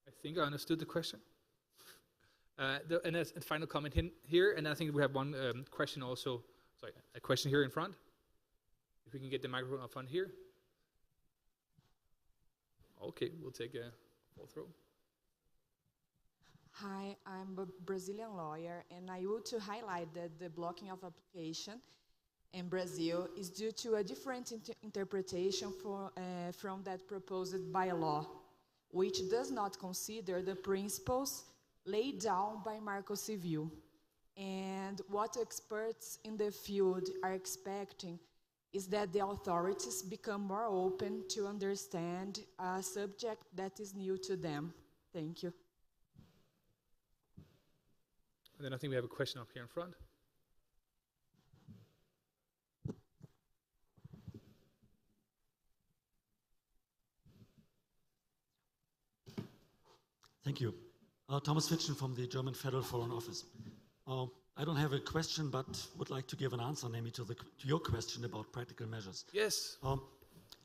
I think I understood the question. And as a final comment here, and I think we have one question also, sorry, a question here in front. If we can get the microphone up front here. Okay, we'll take a fourth row. Hi, I'm a Brazilian lawyer, and I want to highlight that the blocking of application in Brazil is due to a different interpretation from that proposed by law, which does not consider the principles laid down by Marco Civil. And what experts in the field are expecting is that the authorities become more open to understand a subject that is new to them. Thank you. And then I think we have a question up here in front. Thank you. Thomas Fitchen from the German Federal Foreign Office. I don't have a question, but would like to give an answer, namely to your question about practical measures. Yes.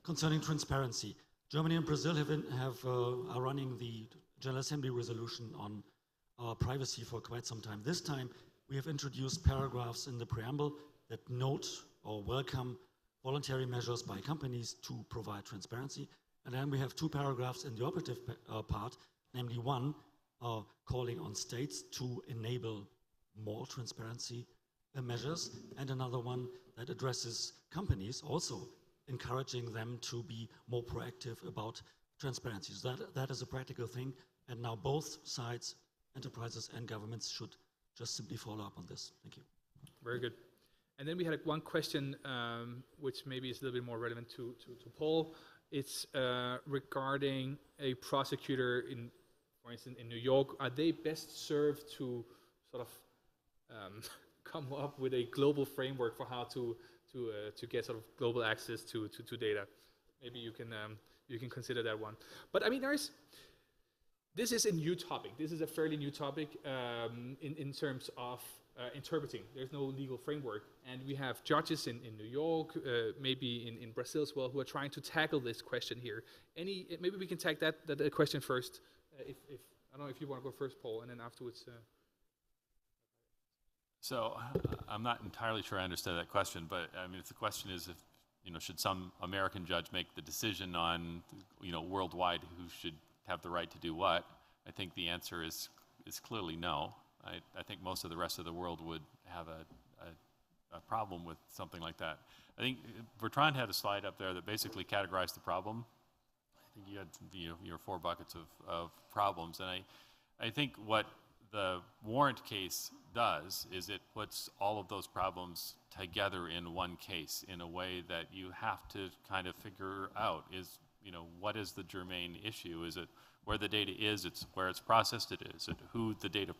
Concerning transparency, Germany and Brazil are running the General Assembly resolution on privacy for quite some time. This time, we have introduced paragraphs in the preamble that note or welcome voluntary measures by companies to provide transparency. And then we have two paragraphs in the operative part, namely one calling on states to enable more transparency measures, and another one that addresses companies, also encouraging them to be more proactive about transparency. So that is a practical thing, and now both sides, enterprises and governments, should just simply follow up on this. Thank you. Very good. And then we had one question which maybe is a little bit more relevant to Paul. It's regarding a prosecutor in, for instance, in New York. Are they best served to sort of come up with a global framework for how to get sort of global access to data? Maybe you can consider that one. But I mean, this is a new topic. This is a fairly new topic in terms of interpreting. There's no legal framework, and we have judges in New York, maybe in Brazil as well, who are trying to tackle this question here. Maybe we can take that question first. If I don't know if you want to go first, Paul, and then afterwards. So I'm not entirely sure I understood that question, but I mean, if the question is, should some American judge make the decision on, worldwide who should have the right to do what, I think the answer is clearly no. I think most of the rest of the world would have a problem with something like that. I think Bertrand had a slide up there that basically categorized the problem. I think you had your 4 buckets of problems, and I think what the warrant case does is it puts all of those problems together in one case in a way that you have to kind of figure out is, what is the germane issue? Is it where the data is? It's where it's processed. Is it who the data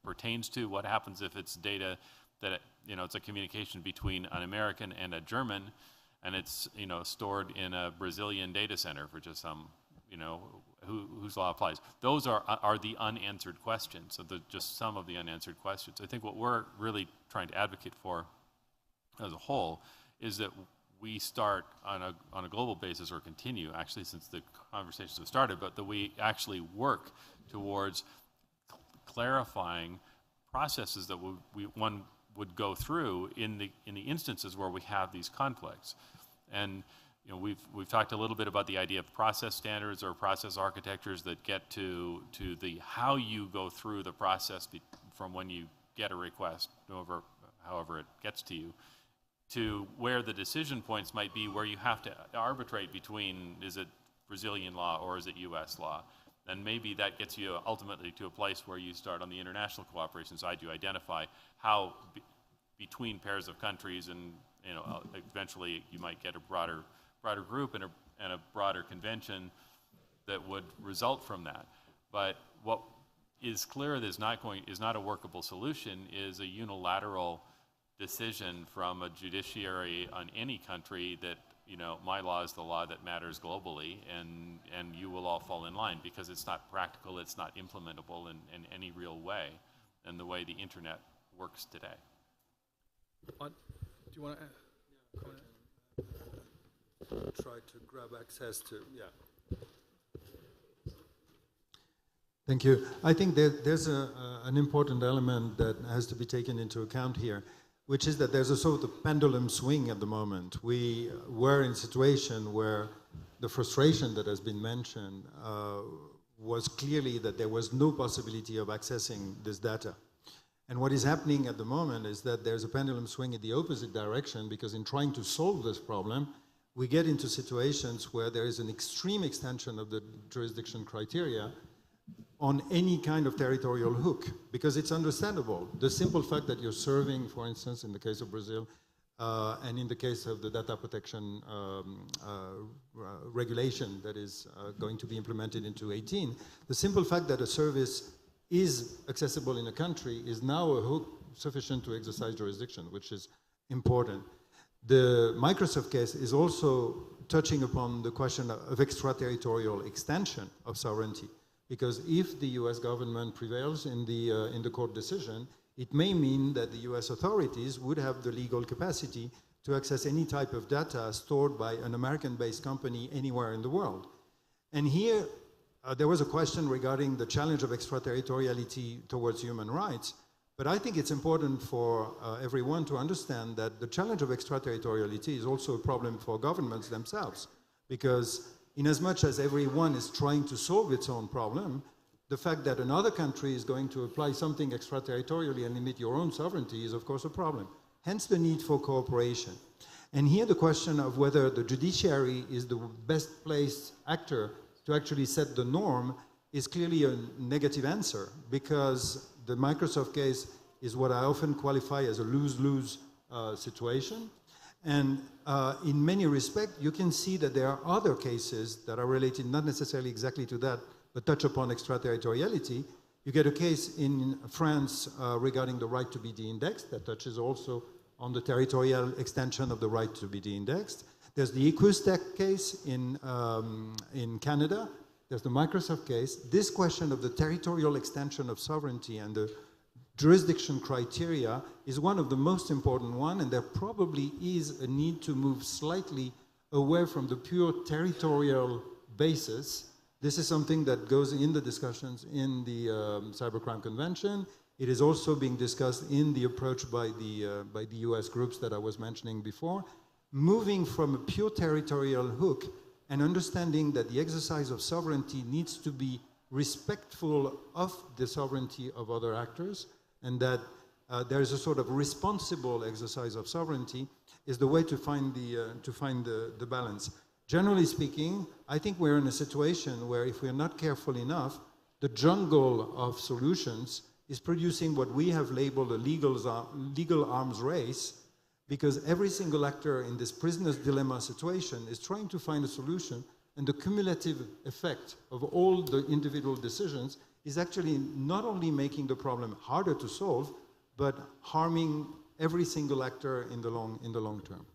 pertains to? What happens if it's data that, it's a communication between an American and a German, and it's, stored in a Brazilian data center for just some, whose law applies? Those are the unanswered questions. So just some of the unanswered questions. I think what we're really trying to advocate for as a whole is that we start on a global basis, or continue actually since the conversations have started, but that we actually work towards clarifying processes that one would go through in the instances where we have these conflicts. And we've talked a little bit about the idea of process standards or process architectures that get to the how you go through the process from when you get a request, however it gets to you, to where the decision points might be where you have to arbitrate between, is it Brazilian law or is it US law? And maybe that gets you ultimately to a place where you start on the international cooperation side. You identify how between pairs of countries, and eventually you might get a broader group and a broader convention that would result from that. But what is clear that is not a workable solution is a unilateral decision from a judiciary on any country that my law is the law that matters globally, and you will all fall in line, because it's not practical, it's not implementable in any real way, in the way the internet works today. Do you want to comment? Try to grab access to, Thank you. I think there's an important element that has to be taken into account here, which is that there's a sort of pendulum swing at the moment. We were in a situation where the frustration that has been mentioned was clearly that there was no possibility of accessing this data. And what is happening at the moment is that there's a pendulum swing in the opposite direction, because in trying to solve this problem, we get into situations where there is an extreme extension of the jurisdiction criteria on any kind of territorial hook, because it's understandable. The simple fact that you're serving, for instance, in the case of Brazil, and in the case of the data protection regulation that is going to be implemented in 2018, the simple fact that a service is accessible in a country is now a hook sufficient to exercise jurisdiction, which is important. The Microsoft case is also touching upon the question of extraterritorial extension of sovereignty, because if the US government prevails in the court decision, it may mean that the US authorities would have the legal capacity to access any type of data stored by an American-based company anywhere in the world. And here, there was a question regarding the challenge of extraterritoriality towards human rights, but I think it's important for everyone to understand that the challenge of extraterritoriality is also a problem for governments themselves, because in as much as everyone is trying to solve its own problem, the fact that another country is going to apply something extraterritorially and limit your own sovereignty is, of course, a problem. Hence the need for cooperation. And here the question of whether the judiciary is the best placed actor to actually set the norm is clearly a negative answer, because the Microsoft case is what I often qualify as a lose-lose situation. And in many respects, you can see that there are other cases that are related not necessarily exactly to that, but touch upon extraterritoriality. You get a case in France regarding the right to be de-indexed that touches also on the territorial extension of the right to be de-indexed. There's the Equustech case in Canada. There's the Microsoft case. This question of the territorial extension of sovereignty and the jurisdiction criteria is one of the most important one, and there probably is a need to move slightly away from the pure territorial basis. This is something that goes in the discussions in the Cybercrime Convention. It is also being discussed in the approach by the US groups that I was mentioning before, moving from a pure territorial hook and understanding that the exercise of sovereignty needs to be respectful of the sovereignty of other actors, and that there is a sort of responsible exercise of sovereignty is the way to find the balance. Generally speaking, I think we're in a situation where if we're not careful enough, the jungle of solutions is producing what we have labeled a legal arms race, because every single actor in this prisoner's dilemma situation is trying to find a solution, and the cumulative effect of all the individual decisions is actually not only making the problem harder to solve, but harming every single actor in the long term.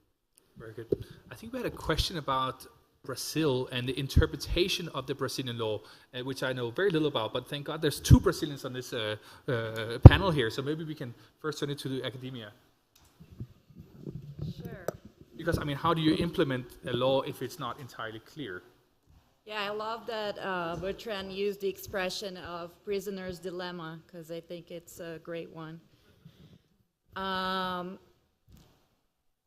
Very good. I think we had a question about Brazil and the interpretation of the Brazilian law, which I know very little about, but thank God there's two Brazilians on this panel here, so maybe we can first turn it to the academia. Sure. Because, I mean, how do you implement a law if it's not entirely clear? Yeah, I love that Bertrand used the expression of prisoner's dilemma, because I think it's a great one.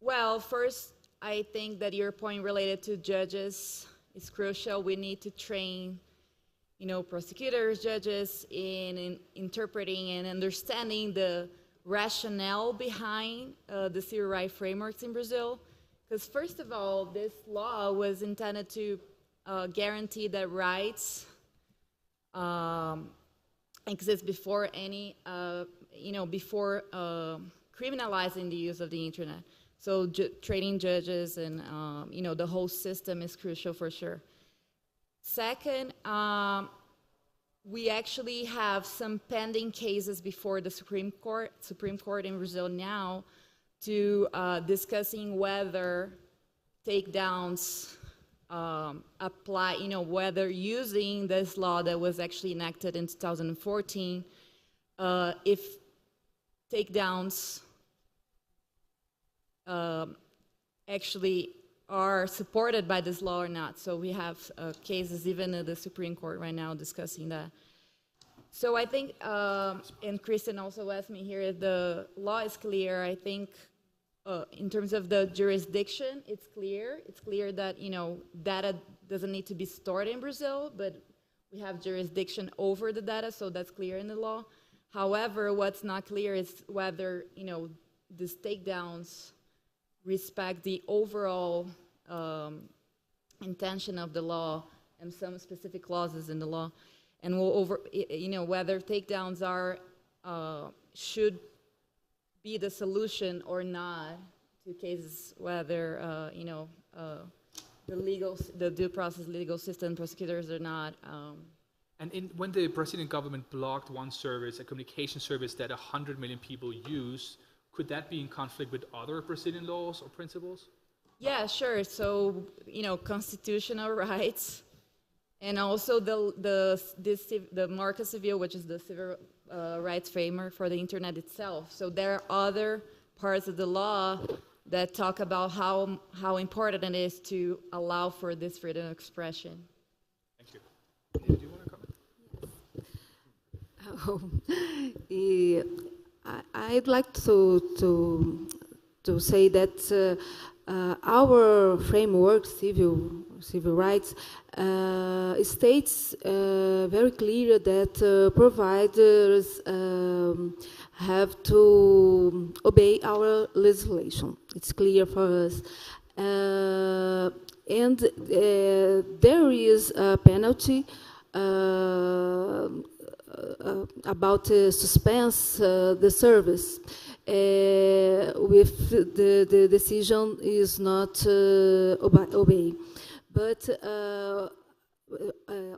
Well, first, I think that your point related to judges is crucial. We need to train, prosecutors, judges in interpreting and understanding the rationale behind the civil rights frameworks in Brazil. Because first of all, this law was intended to guarantee that rights exist before any, before criminalizing the use of the internet. So training judges and, the whole system is crucial for sure. Second, we actually have some pending cases before the Supreme Court in Brazil now to discussing whether takedowns apply, whether using this law that was actually enacted in 2014, if takedowns actually are supported by this law or not. So we have cases even in the Supreme Court right now discussing that. So I think, and Kristen also asked me here, if the law is clear. I think in terms of the jurisdiction, it's clear. It's clear that, data doesn't need to be stored in Brazil, but we have jurisdiction over the data, so that's clear in the law. However, what's not clear is whether, these takedowns respect the overall intention of the law and some specific clauses in the law, and whether takedowns are should be the solution or not to cases whether the due process legal system prosecutors are not. And when the Brazilian government blocked one service, a communication service that 100 million people use, could that be in conflict with other Brazilian laws or principles? Yeah, sure. So, constitutional rights, and also the Marco Civil, which is the civil rights framework for the internet itself. So there are other parts of the law that talk about how important it is to allow for this freedom of expression. Thank you. Do you want to comment? I'd like to say that our framework, civil rights, states very clear that providers have to obey our legislation. It's clear for us. And there is a penalty about suspense the service if the decision is not obeyed. But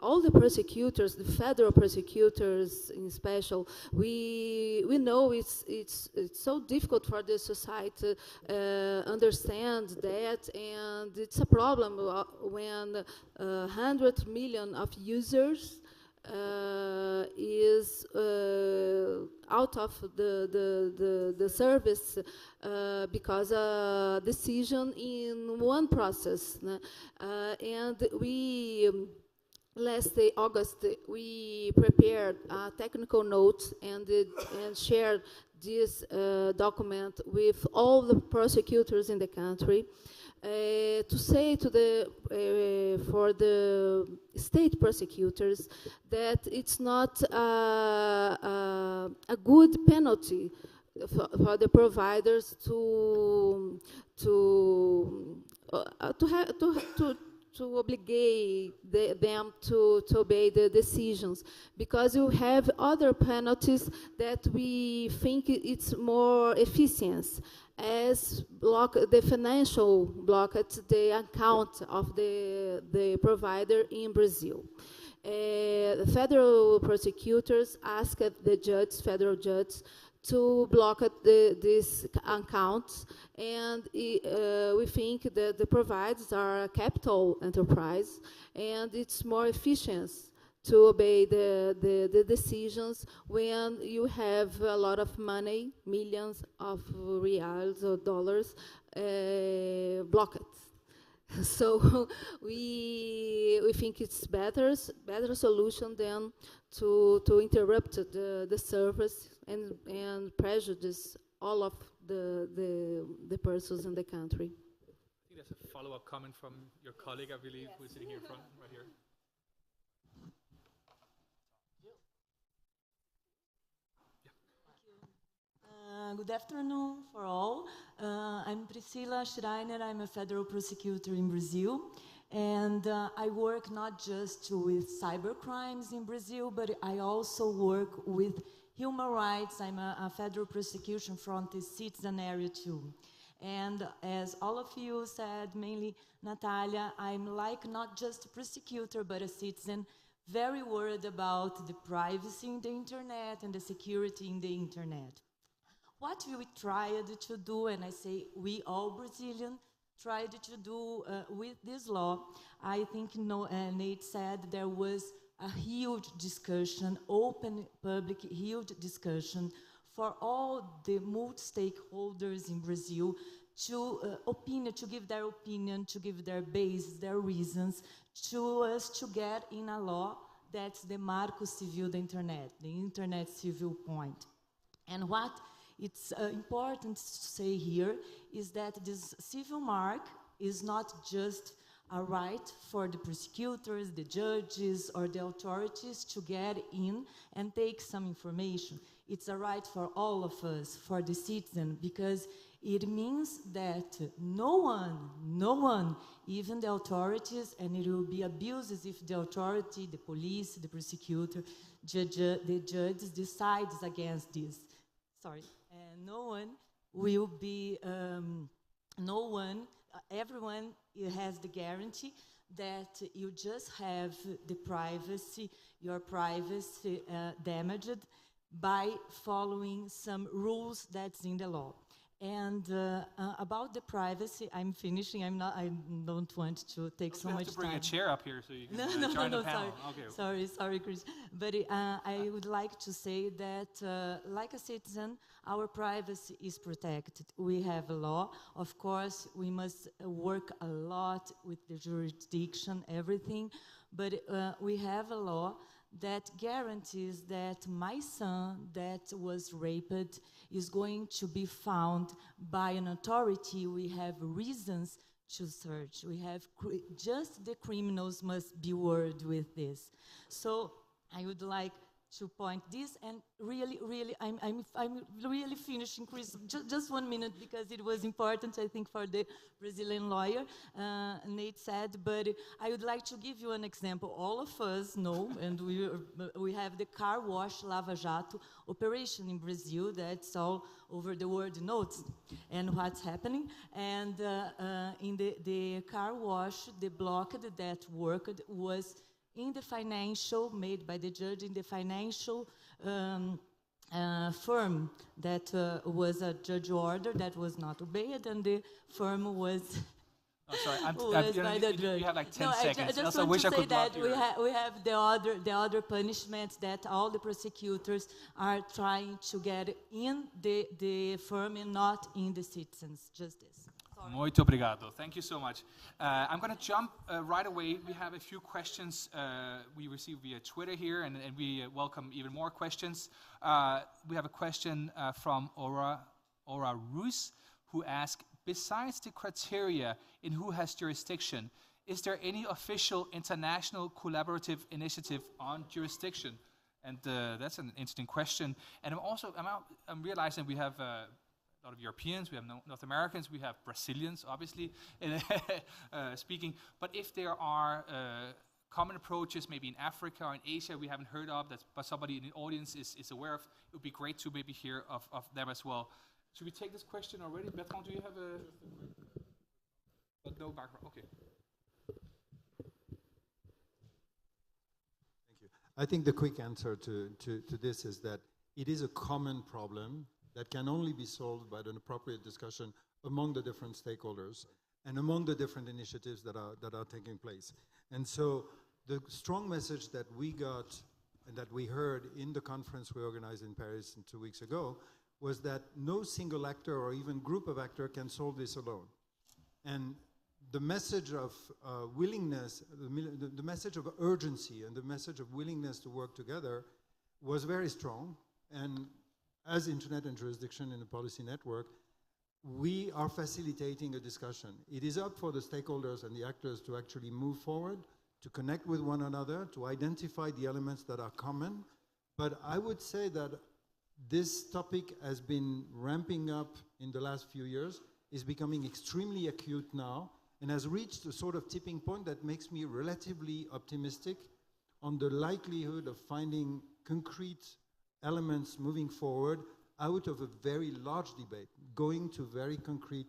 all the prosecutors, the federal prosecutors in special, we know it's so difficult for the society to understand that, and it's a problem when 100 million of users is out of the service because a decision in one process. And we, last August, we prepared a technical note and shared this document with all the prosecutors in the country. To say to for the state prosecutors that it's not a good penalty for the providers to obligate them to obey the decisions, because you have other penalties that we think it's more efficient, as the financial block at the account of the provider in Brazil. The federal prosecutors asked the federal judge to block these accounts, and we think that the providers are a capital enterprise, and it's more efficient to obey the decisions when you have a lot of money, millions of reals or dollars blocked. So we think it's better solution than to interrupt the service and prejudice all of the persons in the country. I think that's a follow-up comment from your colleague, I believe, who's sitting here in front, right here. Good afternoon for all. I'm Priscila Schreiner. I'm a federal prosecutor in Brazil. And I work not just with cyber crimes in Brazil, but I also work with human rights. I'm a federal prosecution from the citizen area too. And as all of you said, mainly Natalia, I'm like not just a prosecutor, but a citizen, very worried about the privacy in the internet and the security in the internet. What we tried to do, and I say we all Brazilians tried to do with this law, I think Nate said there was a huge discussion, open, public, huge discussion for all the multi-stakeholders in Brazil to to give their opinion, to give their base, their reasons, to us to get in a law that's the Marco Civil da Internet, the Internet Civil Point. And what it's important to say here is that this civil mark is not just a right for the prosecutors, the judges, or the authorities to get in and take some information. It's a right for all of us, for the citizen, because it means that no one, even the authorities, and it will be abuses if the authority, the police, the prosecutor, the judges decides against this. Sorry. And no one will be, everyone has the guarantee that you just have your privacy damaged by following some rules that's in the law. And about the privacy, I'm finishing. I don't want to take so much time. You have to bring a chair up here so you can join the panel. Sorry, Chris. But I would like to say that, like a citizen, our privacy is protected. We have a law. Of course, we must work a lot with the jurisdiction, everything. But we have a law that guarantees that my son that was raped is going to be found by an authority. We have reasons to search. We have just the criminals must be worried with this. So I would like to point this, and really, I'm really finishing, Chris. Just 1 minute, because it was important, I think, for the Brazilian lawyer, Nate said, but I would like to give you an example. All of us know, and we have the car wash Lava Jato operation in Brazil that's all over the world knows, and what's happening. And in the car wash, the block that worked was in the financial, made by the judge in the financial firm that was a judge order that was not obeyed, and the firm was was by the judge. You have like 10 no, seconds. I just want to say that we have the other punishments that all the prosecutors are trying to get in the firm and not in the citizens. Just this. Muito obrigado. Thank you so much. I'm going to jump right away. We have a few questions we received via Twitter here, and we welcome even more questions. We have a question from Aura Rus, who asks, besides the criteria in who has jurisdiction, is there any official international collaborative initiative on jurisdiction? And that's an interesting question. And I'm realizing we have a lot of Europeans, we have North Americans, we have Brazilians, obviously, speaking. But if there are common approaches, maybe in Africa or in Asia we haven't heard of, but somebody in the audience is aware of, it would be great to maybe hear of them as well. Should we take this question already? Bertrand, do you have but no background? Okay. Thank you. I think the quick answer to this is that it is a common problem that can only be solved by an appropriate discussion among the different stakeholders and among the different initiatives that are taking place. And so the strong message that we got and that we heard in the conference we organized in Paris 2 weeks ago was that no single actor or even group of actors can solve this alone. And the message of willingness, the message of urgency and the message of willingness to work together was very strong. And as Internet and Jurisdiction in the Policy Network, we are facilitating a discussion. It is up for the stakeholders and the actors to actually move forward, to connect with one another, to identify the elements that are common. But I would say that this topic has been ramping up in the last few years, is becoming extremely acute now, and has reached a sort of tipping point that makes me relatively optimistic on the likelihood of finding concrete elements moving forward out of a very large debate, going to very concrete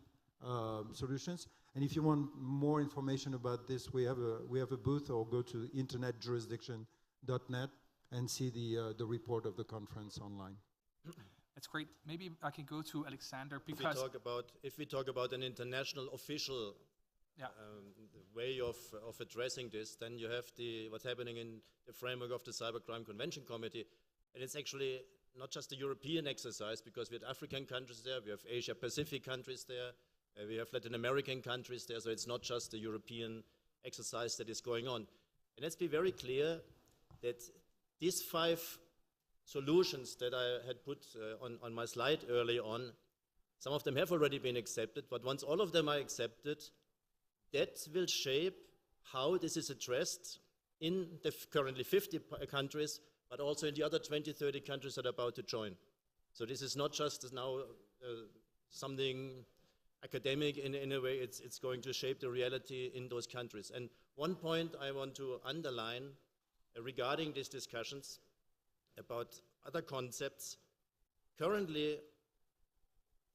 solutions. And if you want more information about this, we have a booth, or go to internetjurisdiction.net and see the report of the conference online. That's great. Maybe I can go to Alexander, because if we talk about an international official way of addressing this, then you have what's happening in the framework of the Cybercrime Convention Committee, and it's actually not just a European exercise, because we have African countries there, we have Asia Pacific countries there, we have Latin American countries there, so it's not just a European exercise that is going on. And let's be very clear that these 5 solutions that I had put on my slide early on, some of them have already been accepted, but once all of them are accepted, that will shape how this is addressed in the currently 50 countries, but also in the other 20, 30 countries that are about to join. So this is not just now something academic in a way, it's going to shape the reality in those countries. And one point I want to underline regarding these discussions about other concepts, currently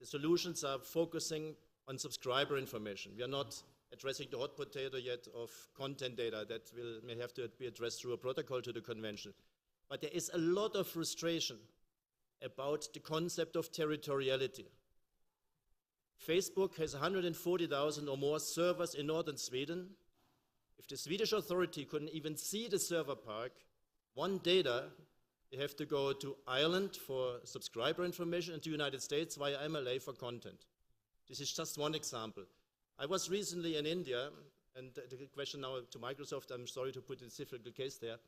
the solutions are focusing on subscriber information. We are not addressing the hot potato yet of content data that may have to be addressed through a protocol to the convention. But there is a lot of frustration about the concept of territoriality. Facebook has 140,000 or more servers in northern Sweden. If the Swedish authority couldn't even see the server park, one data, they have to go to Ireland for subscriber information and to the United States via MLA for content. This is just one example. I was recently in India, and the question now to Microsoft, I'm sorry to put a difficult case there.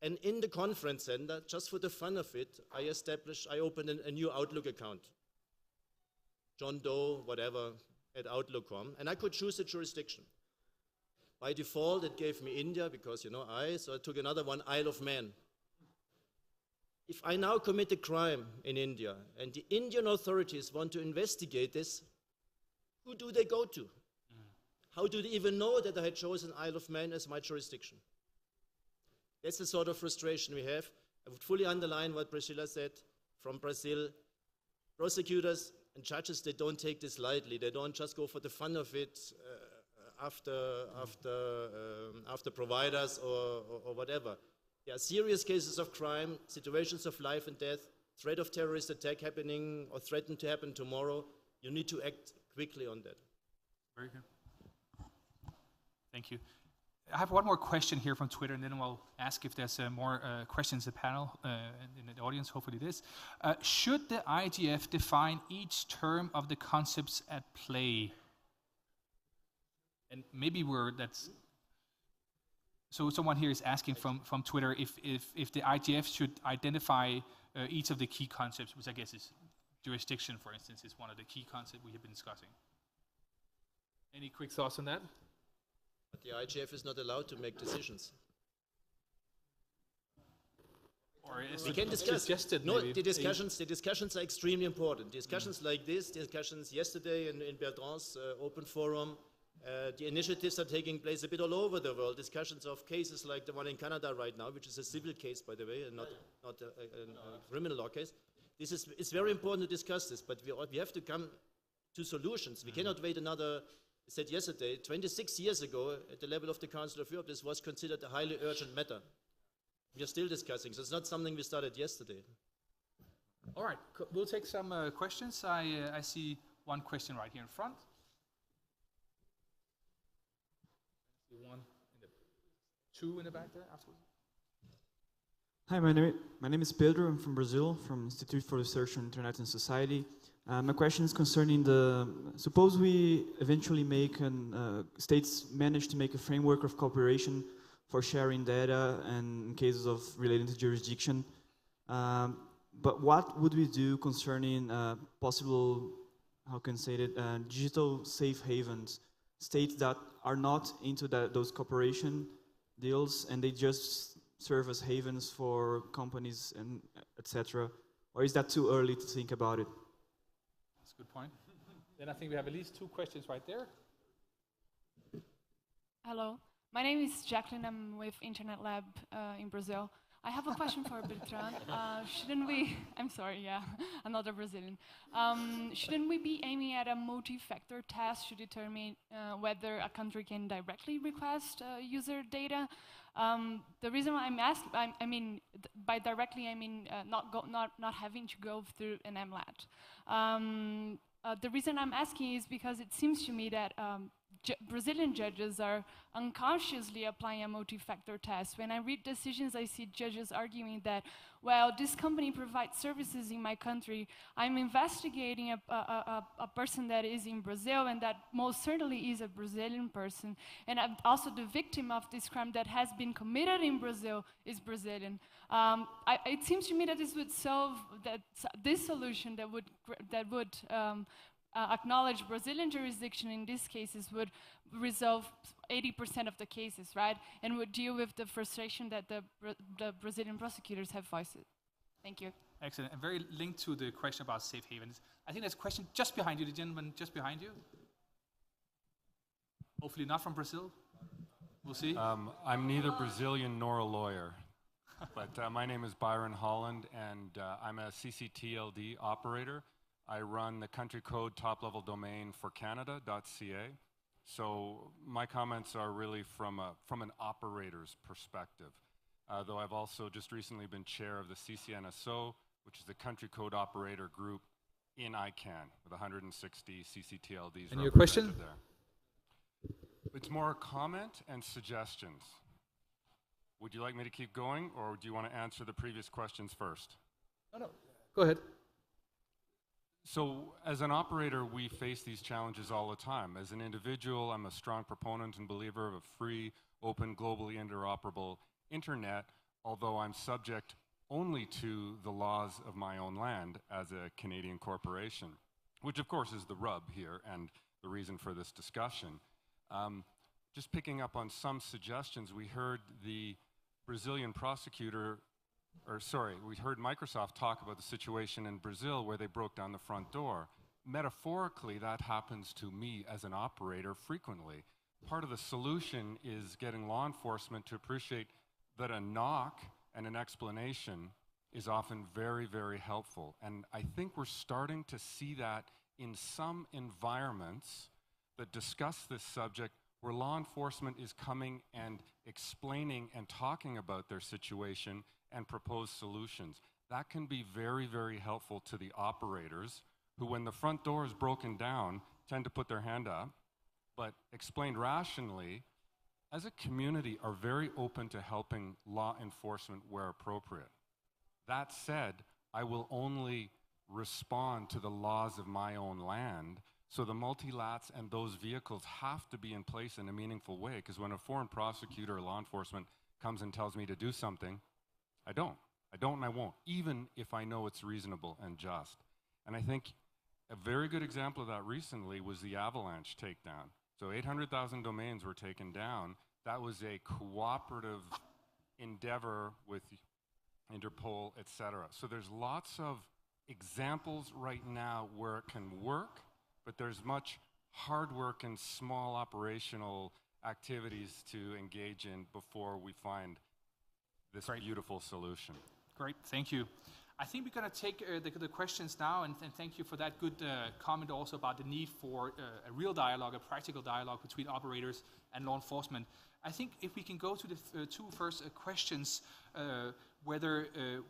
And in the conference center, just for the fun of it, I opened a new Outlook account. John Doe, whatever, at Outlook.com, and I could choose a jurisdiction. By default, it gave me India, because, so I took another one, Isle of Man. If I now commit a crime in India, and the Indian authorities want to investigate this, who do they go to? How do they even know that I had chosen Isle of Man as my jurisdiction? That's the sort of frustration we have. I would fully underline what Priscilla said from Brazil. Prosecutors and judges, they don't take this lightly. They don't just go for the fun of it after providers or whatever. There are serious cases of crime, situations of life and death, threat of terrorist attack happening or threatened to happen tomorrow. You need to act quickly on that. Very good. Thank you. I have one more question here from Twitter, and then we'll ask if there's more questions in the panel in the audience. Hopefully it is. Should the IGF define each term of the concepts at play? And maybe so someone here is asking from Twitter if the IGF should identify each of the key concepts, which I guess is jurisdiction, for instance, is one of the key concepts we have been discussing. Any quick thoughts on that? But the IGF is not allowed to make decisions. Or is we can discuss. No, the discussions are extremely important. Discussions like this, discussions yesterday in Bertrand's open forum, the initiatives are taking place a bit all over the world. Discussions of cases like the one in Canada right now, which is a civil case, by the way, and not a criminal law case. It's very important to discuss this, but we have to come to solutions. We cannot wait another. I said yesterday, 26 years ago, at the level of the Council of Europe, this was considered a highly urgent matter. We are still discussing, so it's not something we started yesterday. All right, we'll take some questions. I see one question right here in front. Two in the back there, afterwards. Hi, my name is Pedro. I'm from Brazil, from Institute for Research on Internet and Society. My question is concerning suppose we eventually states manage to make a framework of cooperation for sharing data and in cases of relating to jurisdiction. But what would we do concerning possible, digital safe havens, states that are not into those cooperation deals and they just serve as havens for companies and etc. or is that too early to think about it? That's a good point. Then I think we have at least 2 questions right there. Hello, my name is Jacqueline. I'm with Internet Lab in Brazil. I have a question for Bertrand. Shouldn't we, I'm sorry, yeah, another Brazilian. Shouldn't we be aiming at a multi-factor test to determine whether a country can directly request user data? The reason why I'm asking, I mean, by directly, I mean not having to go through an MLAT. The reason I'm asking is because it seems to me that Brazilian judges are unconsciously applying a multi-factor test. When I read decisions, I see judges arguing that, well, this company provides services in my country. I'm investigating a person that is in Brazil, and that most certainly is a Brazilian person. And also the victim of this crime that has been committed in Brazil is Brazilian. It seems to me that this would solve this solution that would acknowledge Brazilian jurisdiction in these cases would resolve 80% of the cases, right? And would deal with the frustration that the Brazilian prosecutors have voiced. Thank you. Excellent. And very linked to the question about safe havens. I think there's a question just behind you, the gentleman just behind you. Hopefully not from Brazil. We'll see. I'm neither Brazilian nor a lawyer, but my name is Byron Holland, and I'm a CCTLD operator. I run the country code top-level domain for Canada.ca. So my comments are really from an operator's perspective, though I've also just recently been chair of the CCNSO, which is the country code operator group in ICANN, with 160 CCTLDs. And your question? There. It's more a comment and suggestions. Would you like me to keep going, or do you want to answer the previous questions first? No. Go ahead. So as an operator, we face these challenges all the time. As an individual, I'm a strong proponent and believer of a free, open, globally interoperable internet, although I'm subject only to the laws of my own land as a Canadian corporation, which of course is the rub here and the reason for this discussion. Just picking up on some suggestions, we heard the Brazilian prosecutor we heard Microsoft talk about the situation in Brazil where they broke down the front door. Metaphorically, that happens to me as an operator frequently. Part of the solution is getting law enforcement to appreciate that a knock and an explanation is often very, very helpful. And I think we're starting to see that in some environments that discuss this subject, where law enforcement is coming and explaining and talking about their situation and propose solutions. That can be very, very helpful to the operators who, when the front door is broken down, tend to put their hand up, but explained rationally, as a community, are very open to helping law enforcement where appropriate. That said, I will only respond to the laws of my own land, so the multilats and those vehicles have to be in place in a meaningful way, because when a foreign prosecutor or law enforcement comes and tells me to do something, I don't and I won't, even if I know it's reasonable and just. And I think a very good example of that recently was the Avalanche takedown. So 800,000 domains were taken down. That was a cooperative endeavor with Interpol, etc. So there's lots of examples right now where it can work, but there's much hard work and small operational activities to engage in before we find this beautiful solution. Great, thank you. I think we're going to take the questions now, and thank you for that good comment also about the need for a real dialogue, a practical dialogue between operators and law enforcement. I think if we can go to the 2 first questions, whether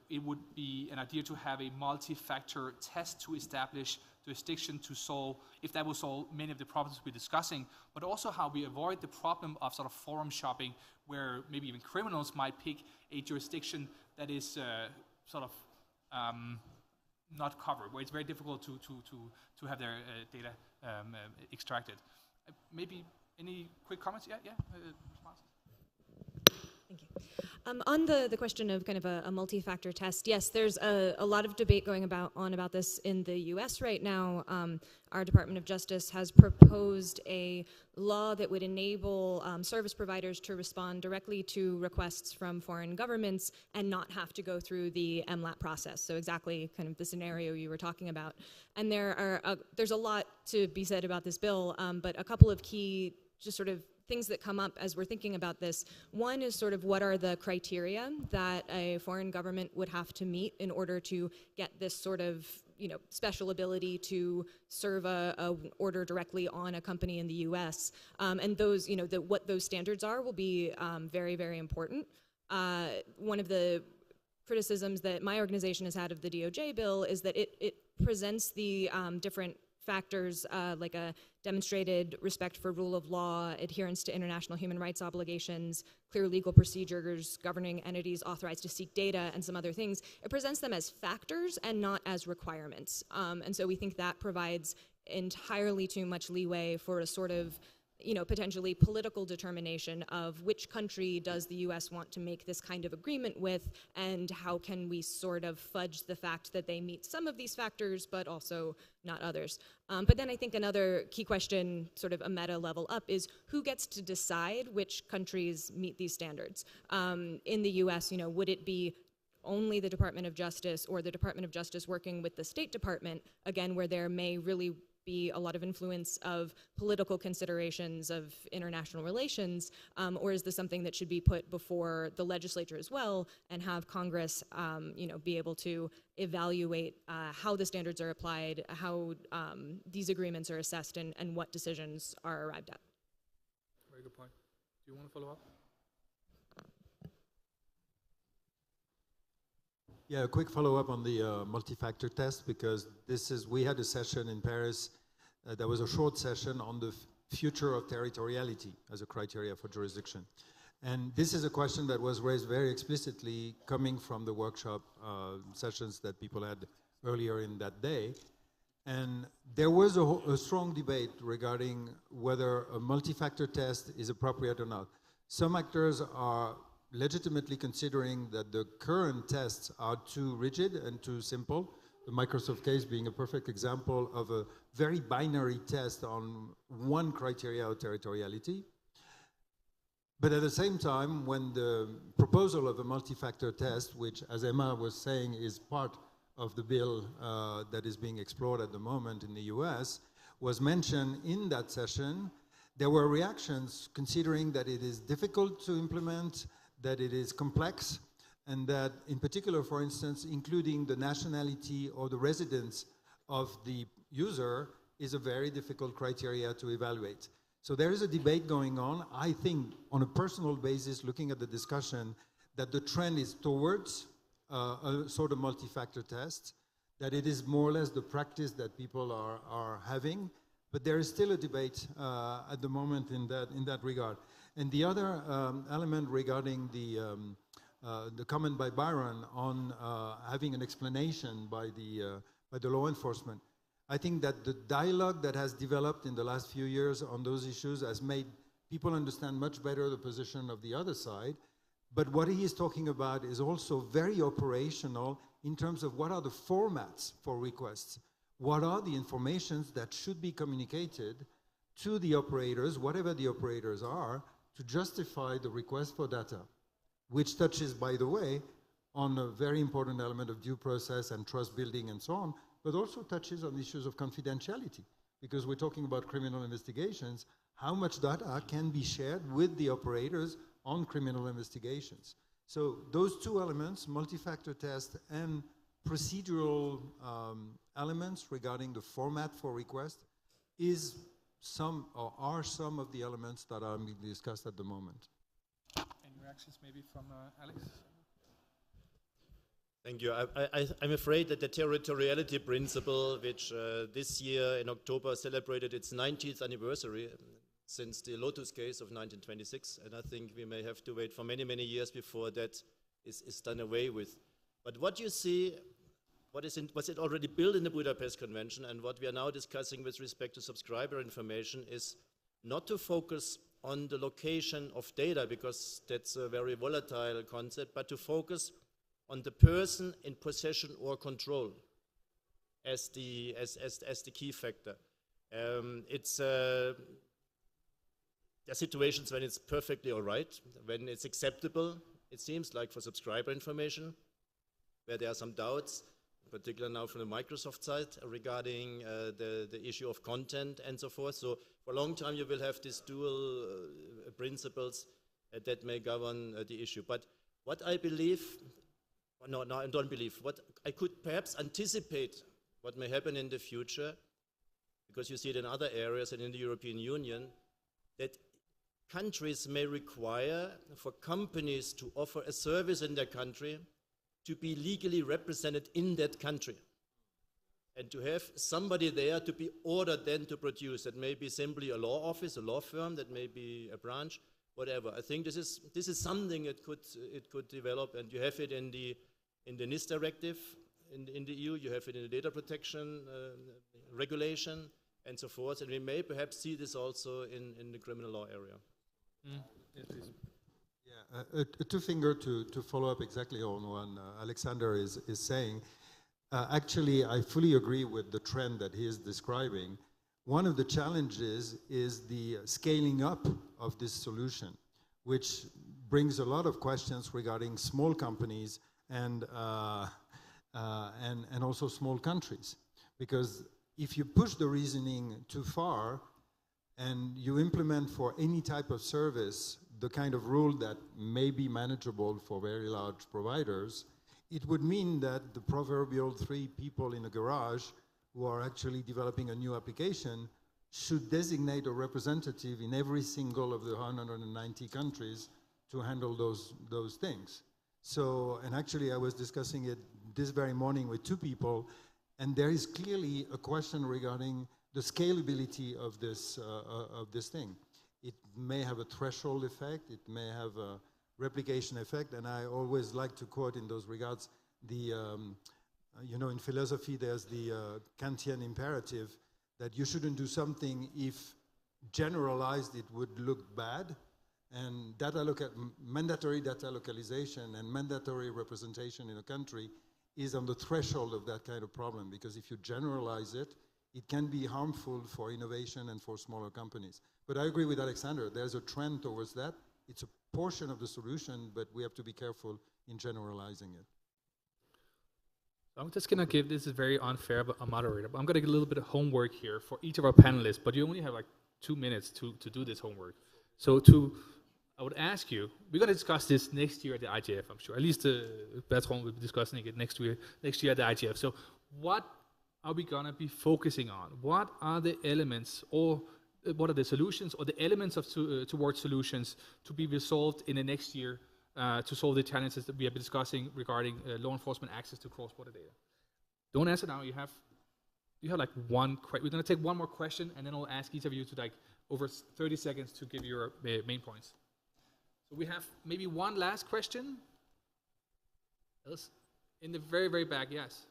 it would be an idea to have a multi-factor test to establish jurisdiction to solve, if that will solve many of the problems we're discussing, but also how we avoid the problem of sort of forum shopping, where maybe even criminals might pick a jurisdiction that is sort of not covered, where it's very difficult to have their data extracted. Maybe any quick comments? Yeah. Responses? Thank you. On the question of kind of a multi-factor test, yes, there's a lot of debate going on about this in the US right now. Our Department of Justice has proposed a law that would enable service providers to respond directly to requests from foreign governments and not have to go through the MLAT process. So exactly kind of the scenario you were talking about. And there's a lot to be said about this bill, but a couple of key just sort of things that come up as we're thinking about this. One is sort of what are the criteria that a foreign government would have to meet in order to get this sort of special ability to serve a order directly on a company in the U.S. And those, what those standards are will be very, very important. One of the criticisms that my organization has had of the DOJ bill is that it presents the different factors like a demonstrated respect for rule of law, adherence to international human rights obligations, clear legal procedures, governing entities authorized to seek data, and some other things. It presents them as factors and not as requirements. And so we think that provides entirely too much leeway for a sort of potentially political determination of which country does the U.S. want to make this kind of agreement with, and how can we sort of fudge the fact that they meet some of these factors, but also not others. But then I think another key question, sort of a meta level up, is who gets to decide which countries meet these standards? In the U.S., would it be only the Department of Justice or the Department of Justice working with the State Department, again, where there may really be a lot of influence of political considerations of international relations, or is this something that should be put before the legislature as well and have Congress, be able to evaluate how the standards are applied, how these agreements are assessed, and what decisions are arrived at? Very good point. Do you want to follow up? Yeah, a quick follow-up on the multi-factor test, because we had a session in Paris that was a short session on the future of territoriality as a criteria for jurisdiction. And this is a question that was raised very explicitly coming from the workshop sessions that people had earlier in that day. And there was a strong debate regarding whether a multi-factor test is appropriate or not. Some actors are legitimately considering that the current tests are too rigid and too simple. The Microsoft case being a perfect example of a very binary test on one criteria of territoriality. But at the same time, when the proposal of a multi-factor test, which, as Emma was saying, is part of the bill that is being explored at the moment in the US, was mentioned in that session, there were reactions considering that it is difficult to implement, that it is complex, and that in particular, for instance, including the nationality or the residence of the user is a very difficult criteria to evaluate. So there is a debate going on. I think on a personal basis, looking at the discussion, that the trend is towards a sort of multi-factor test, that it is more or less the practice that people are having, but there is still a debate at the moment in that regard. And the other element regarding the comment by Byron on having an explanation by the law enforcement, I think that the dialogue that has developed in the last few years on those issues has made people understand much better the position of the other side. But what he is talking about is also very operational in terms of what are the formats for requests, what are the informations that should be communicated to the operators, whatever the operators are, to justify the request for data, which touches, by the way, on a very important element of due process and trust building and so on, but also touches on issues of confidentiality, because we're talking about criminal investigations. How much data can be shared with the operators on criminal investigations? So those two elements, multi-factor test and procedural elements regarding the format for request, are some of the elements that are being discussed at the moment. Any reactions maybe from Alex? Thank you. I'm afraid that the territoriality principle, which this year in October celebrated its 90th anniversary since the Lotus case of 1926, and I think we may have to wait for many, many years before that is done away with. But what you see, was it already built in the Budapest Convention, and what we are now discussing with respect to subscriber information is not to focus on the location of data, because that's a very volatile concept, but to focus on the person in possession or control as the key factor. There are situations when it's perfectly all right, when it's acceptable, it seems like for subscriber information, where there are some doubts, particularly now from the Microsoft side, regarding the issue of content and so forth. So for a long time you will have these dual principles that may govern the issue. But what I believe, no, I don't believe, what I could perhaps anticipate what may happen in the future, because you see it in other areas and in the European Union, that countries may require for companies to offer a service in their country to be legally represented in that country, and to have somebody there to be ordered then to produce. That may be simply a law office, a law firm, that may be a branch, whatever. I think this is something it could develop, and you have it in the NIS directive in the EU, you have it in the data protection regulation, and so forth, and we may perhaps see this also in the criminal law area. Yes, please. Yeah, a two-finger to follow up exactly on what Alexander is saying. Actually, I fully agree with the trend that he is describing. One of the challenges is the scaling up of this solution, which brings a lot of questions regarding small companies and also small countries. Because if you push the reasoning too far and you implement for any type of service the kind of rule that may be manageable for very large providers, it would mean that the proverbial 3 people in a garage who are actually developing a new application should designate a representative in every single of the 190 countries to handle those things. So, and actually I was discussing it this very morning with 2 people, and there is clearly a question regarding the scalability of this thing. It may have a threshold effect, it may have a replication effect, and I always like to quote in those regards in philosophy there's the Kantian imperative that you shouldn't do something if generalized it would look bad, and mandatory data localization and mandatory representation in a country is on the threshold of that kind of problem, because if you generalize it, it can be harmful for innovation and for smaller companies. But I agree with Alexander, there's a trend towards that. It's a portion of the solution, but we have to be careful in generalizing it. I'm just going to give, this is very unfair of a moderator, but I'm going to get a little bit of homework here for each of our panelists, but you only have like 2 minutes to do this homework. So I would ask you, we're going to discuss this next year at the IGF, I'm sure. At least Bertrand will be discussing it next year at the IGF. So what are we going to be focusing on? What are the elements, or what are the solutions, or the elements of towards solutions to be resolved in the next year to solve the challenges that we have been discussing regarding law enforcement access to cross-border data? Don't answer now. You have like one. We're going to take one more question, and then I'll ask each of you to like over 30 seconds to give your main points. So we have maybe one last question. Else, in the very, very back, yes.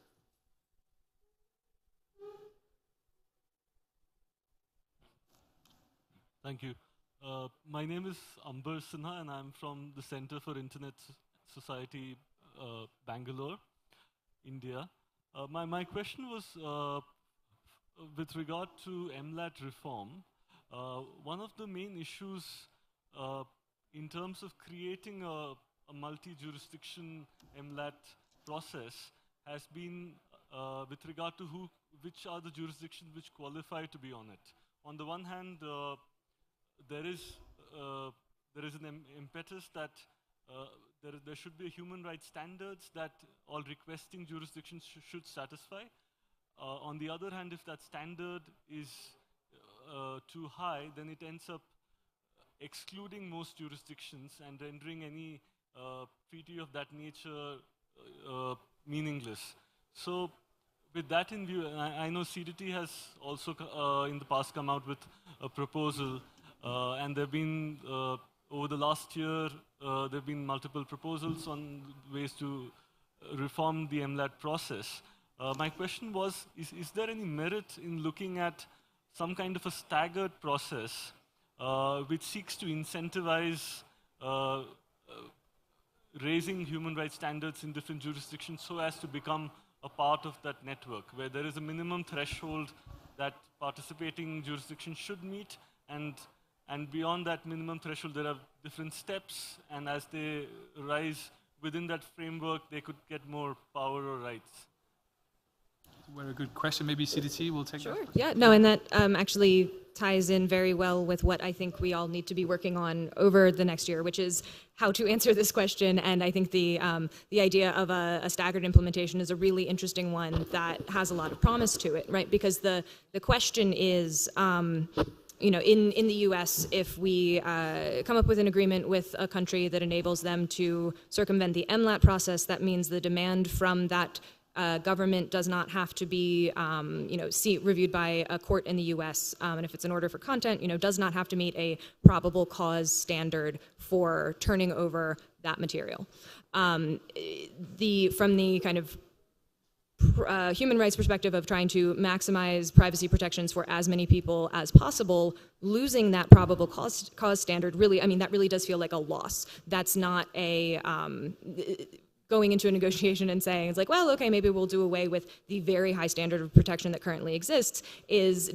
Thank you. My name is Amber Sinha, and I'm from the Center for Internet Society, Bangalore, India. My question was with regard to MLAT reform. One of the main issues in terms of creating a multi-jurisdiction MLAT process has been with regard to which are the jurisdictions which qualify to be on it. On the one hand, there is an impetus that there should be human rights standards that all requesting jurisdictions should satisfy. On the other hand, if that standard is too high, then it ends up excluding most jurisdictions and rendering any treaty of that nature meaningless. So with that in view, I know CDT has also in the past come out with a proposal, and there have been, over the last year, there have been multiple proposals on ways to reform the MLAT process. My question was, is there any merit in looking at some kind of a staggered process which seeks to incentivize raising human rights standards in different jurisdictions so as to become a part of that network, where there is a minimum threshold that participating jurisdictions should meet, and beyond that minimum threshold, there are different steps, and as they rise within that framework, they could get more power or rights. Very good question. Maybe CDT will take that. Sure. Yeah. No, and that actually ties in very well with what I think we all need to be working on over the next year, which is how to answer this question. And I think the idea of a staggered implementation is a really interesting one that has a lot of promise to it, right? Because the question is, you know, in the U.S., if we come up with an agreement with a country that enables them to circumvent the MLAT process, that means the demand from that government does not have to be, you know, reviewed by a court in the U.S. And if it's an order for content, you know, does not have to meet a probable cause standard for turning over that material. From the kind of human rights perspective of trying to maximize privacy protections for as many people as possible, losing that probable cause standard really, I mean, that really does feel like a loss. That's not a going into a negotiation and saying, it's like, well, okay, maybe we'll do away with the very high standard of protection that currently exists,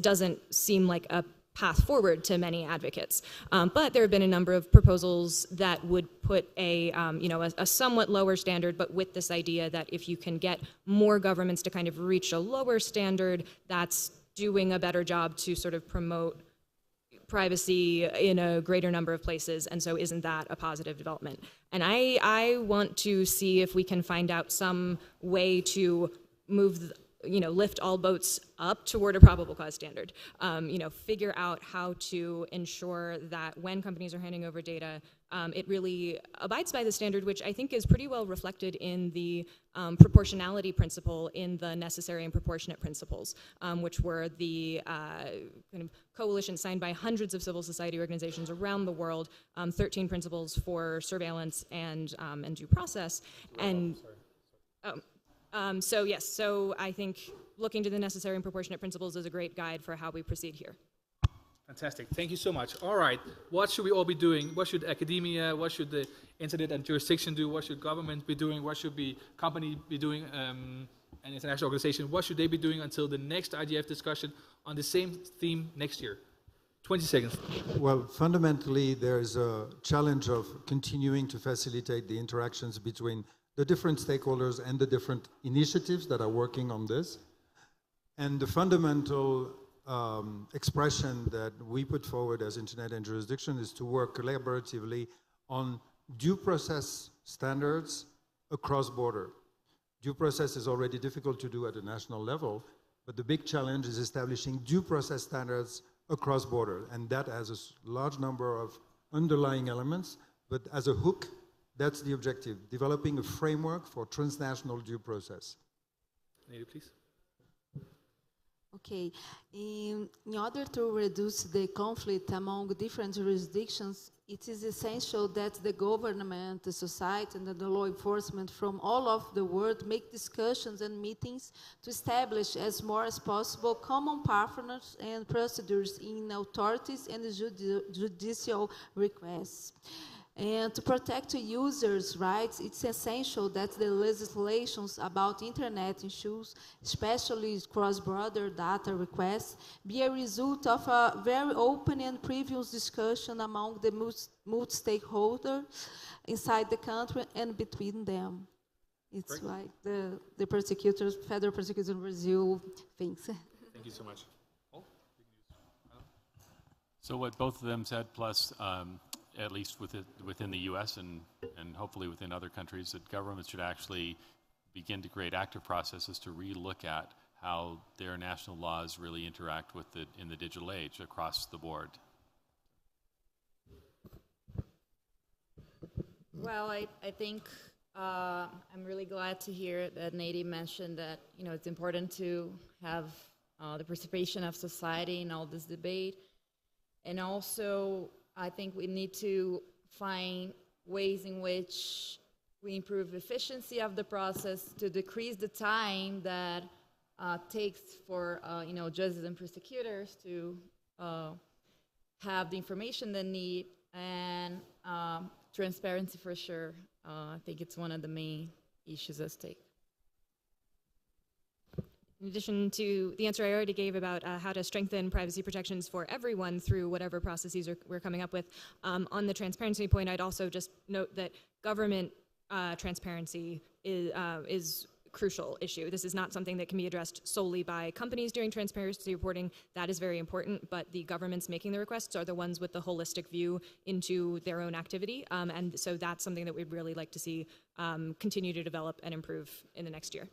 doesn't seem like a path forward to many advocates. But there have been a number of proposals that would put a somewhat lower standard, but with this idea that if you can get more governments to kind of reach a lower standard, that's doing a better job to sort of promote privacy in a greater number of places, and so isn't that a positive development? And I want to see if we can find out some way to move, lift all boats up toward a probable cause standard. Figure out how to ensure that when companies are handing over data, it really abides by the standard, which I think is pretty well reflected in the proportionality principle in the necessary and proportionate principles, which were the kind of coalition signed by hundreds of civil society organizations around the world, 13 principles for surveillance and due process. And so I think looking to the necessary and proportionate principles is a great guide for how we proceed here. Fantastic. Thank you so much. All right. What should we all be doing? What should academia, what should the internet and jurisdiction do? What should government be doing? What should company be doing? An international organization, what should they be doing until the next IGF discussion on the same theme next year? 20 seconds. Well, fundamentally, there's a challenge of continuing to facilitate the interactions between the different stakeholders and the different initiatives that are working on this. And the fundamental expression that we put forward as Internet and Jurisdiction is to work collaboratively on due process standards across border. Due process is already difficult to do at a national level, but the big challenge is establishing due process standards across border, and that has a large number of underlying elements, but as a hook, that's the objective, developing a framework for transnational due process. Neda, please. Okay, in order to reduce the conflict among different jurisdictions, it is essential that the government, the society, and the law enforcement from all of the world make discussions and meetings to establish as more as possible common partners and procedures in authorities and judicial requests. And to protect users' rights, it's essential that the legislations about internet issues, especially cross-border data requests, be a result of a very open and previous discussion among the multi-stakeholders inside the country and between them. It's great. Like the prosecutors, federal prosecutors in Brazil thinks. Thank you so much. So what both of them said, plus at least within the U.S. and hopefully within other countries, that governments should actually begin to create active processes to re-look at how their national laws really interact in the digital age across the board. Well, I think I'm really glad to hear that Neda mentioned that it's important to have the participation of society in all this debate, and also I think we need to find ways in which we improve efficiency of the process to decrease the time that takes for judges and prosecutors to have the information they need, and transparency for sure. I think it's one of the main issues at stake. In addition to the answer I already gave about how to strengthen privacy protections for everyone through whatever processes we're coming up with, on the transparency point, I'd also just note that government transparency is crucial issue. This is not something that can be addressed solely by companies doing transparency reporting. That is very important, but the governments making the requests are the ones with the holistic view into their own activity, and so that's something that we'd really like to see continue to develop and improve in the next year.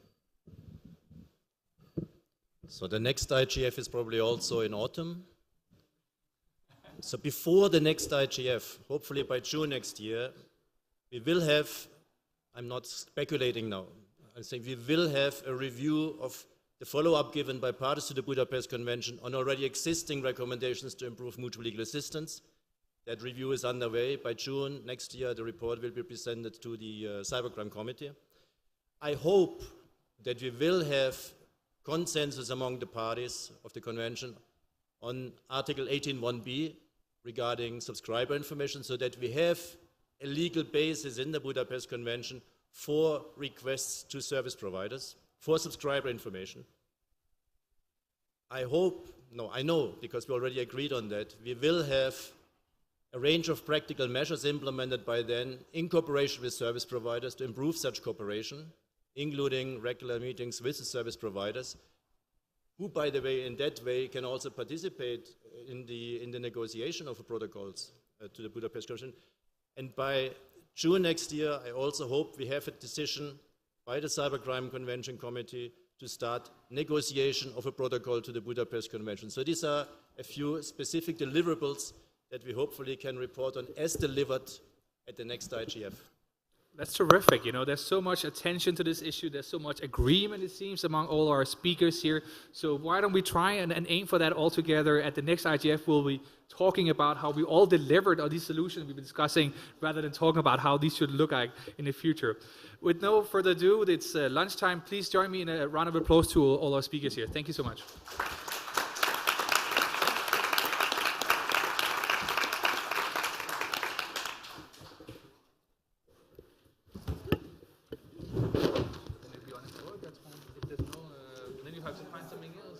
So the next IGF is probably also in autumn. So before the next IGF, hopefully by June next year, we will have, I'm not speculating now, I'm saying we will have a review of the follow-up given by parties to the Budapest Convention on already existing recommendations to improve mutual legal assistance. That review is underway. By June next year, the report will be presented to the Cybercrime Committee. I hope that we will have consensus among the parties of the convention on Article 18.1b regarding subscriber information, so that we have a legal basis in the Budapest Convention for requests to service providers for subscriber information. I know, because we already agreed on that, we will have a range of practical measures implemented by then in cooperation with service providers to improve such cooperation, including regular meetings with the service providers, who, by the way, in that way can also participate in the negotiation of the protocols to the Budapest Convention. And by June next year, I also hope we have a decision by the Cybercrime Convention Committee to start negotiation of a protocol to the Budapest Convention. So these are a few specific deliverables that we hopefully can report on as delivered at the next IGF. That's terrific. You know, there's so much attention to this issue. There's so much agreement, it seems, among all our speakers here. So why don't we try and aim for that all together at the next IGF? We'll be talking about how we all delivered on these solutions we've been discussing, rather than talking about how these should look like in the future. With no further ado, it's lunchtime. Please join me in a round of applause to all our speakers here. Thank you so much. Then you have to find something else.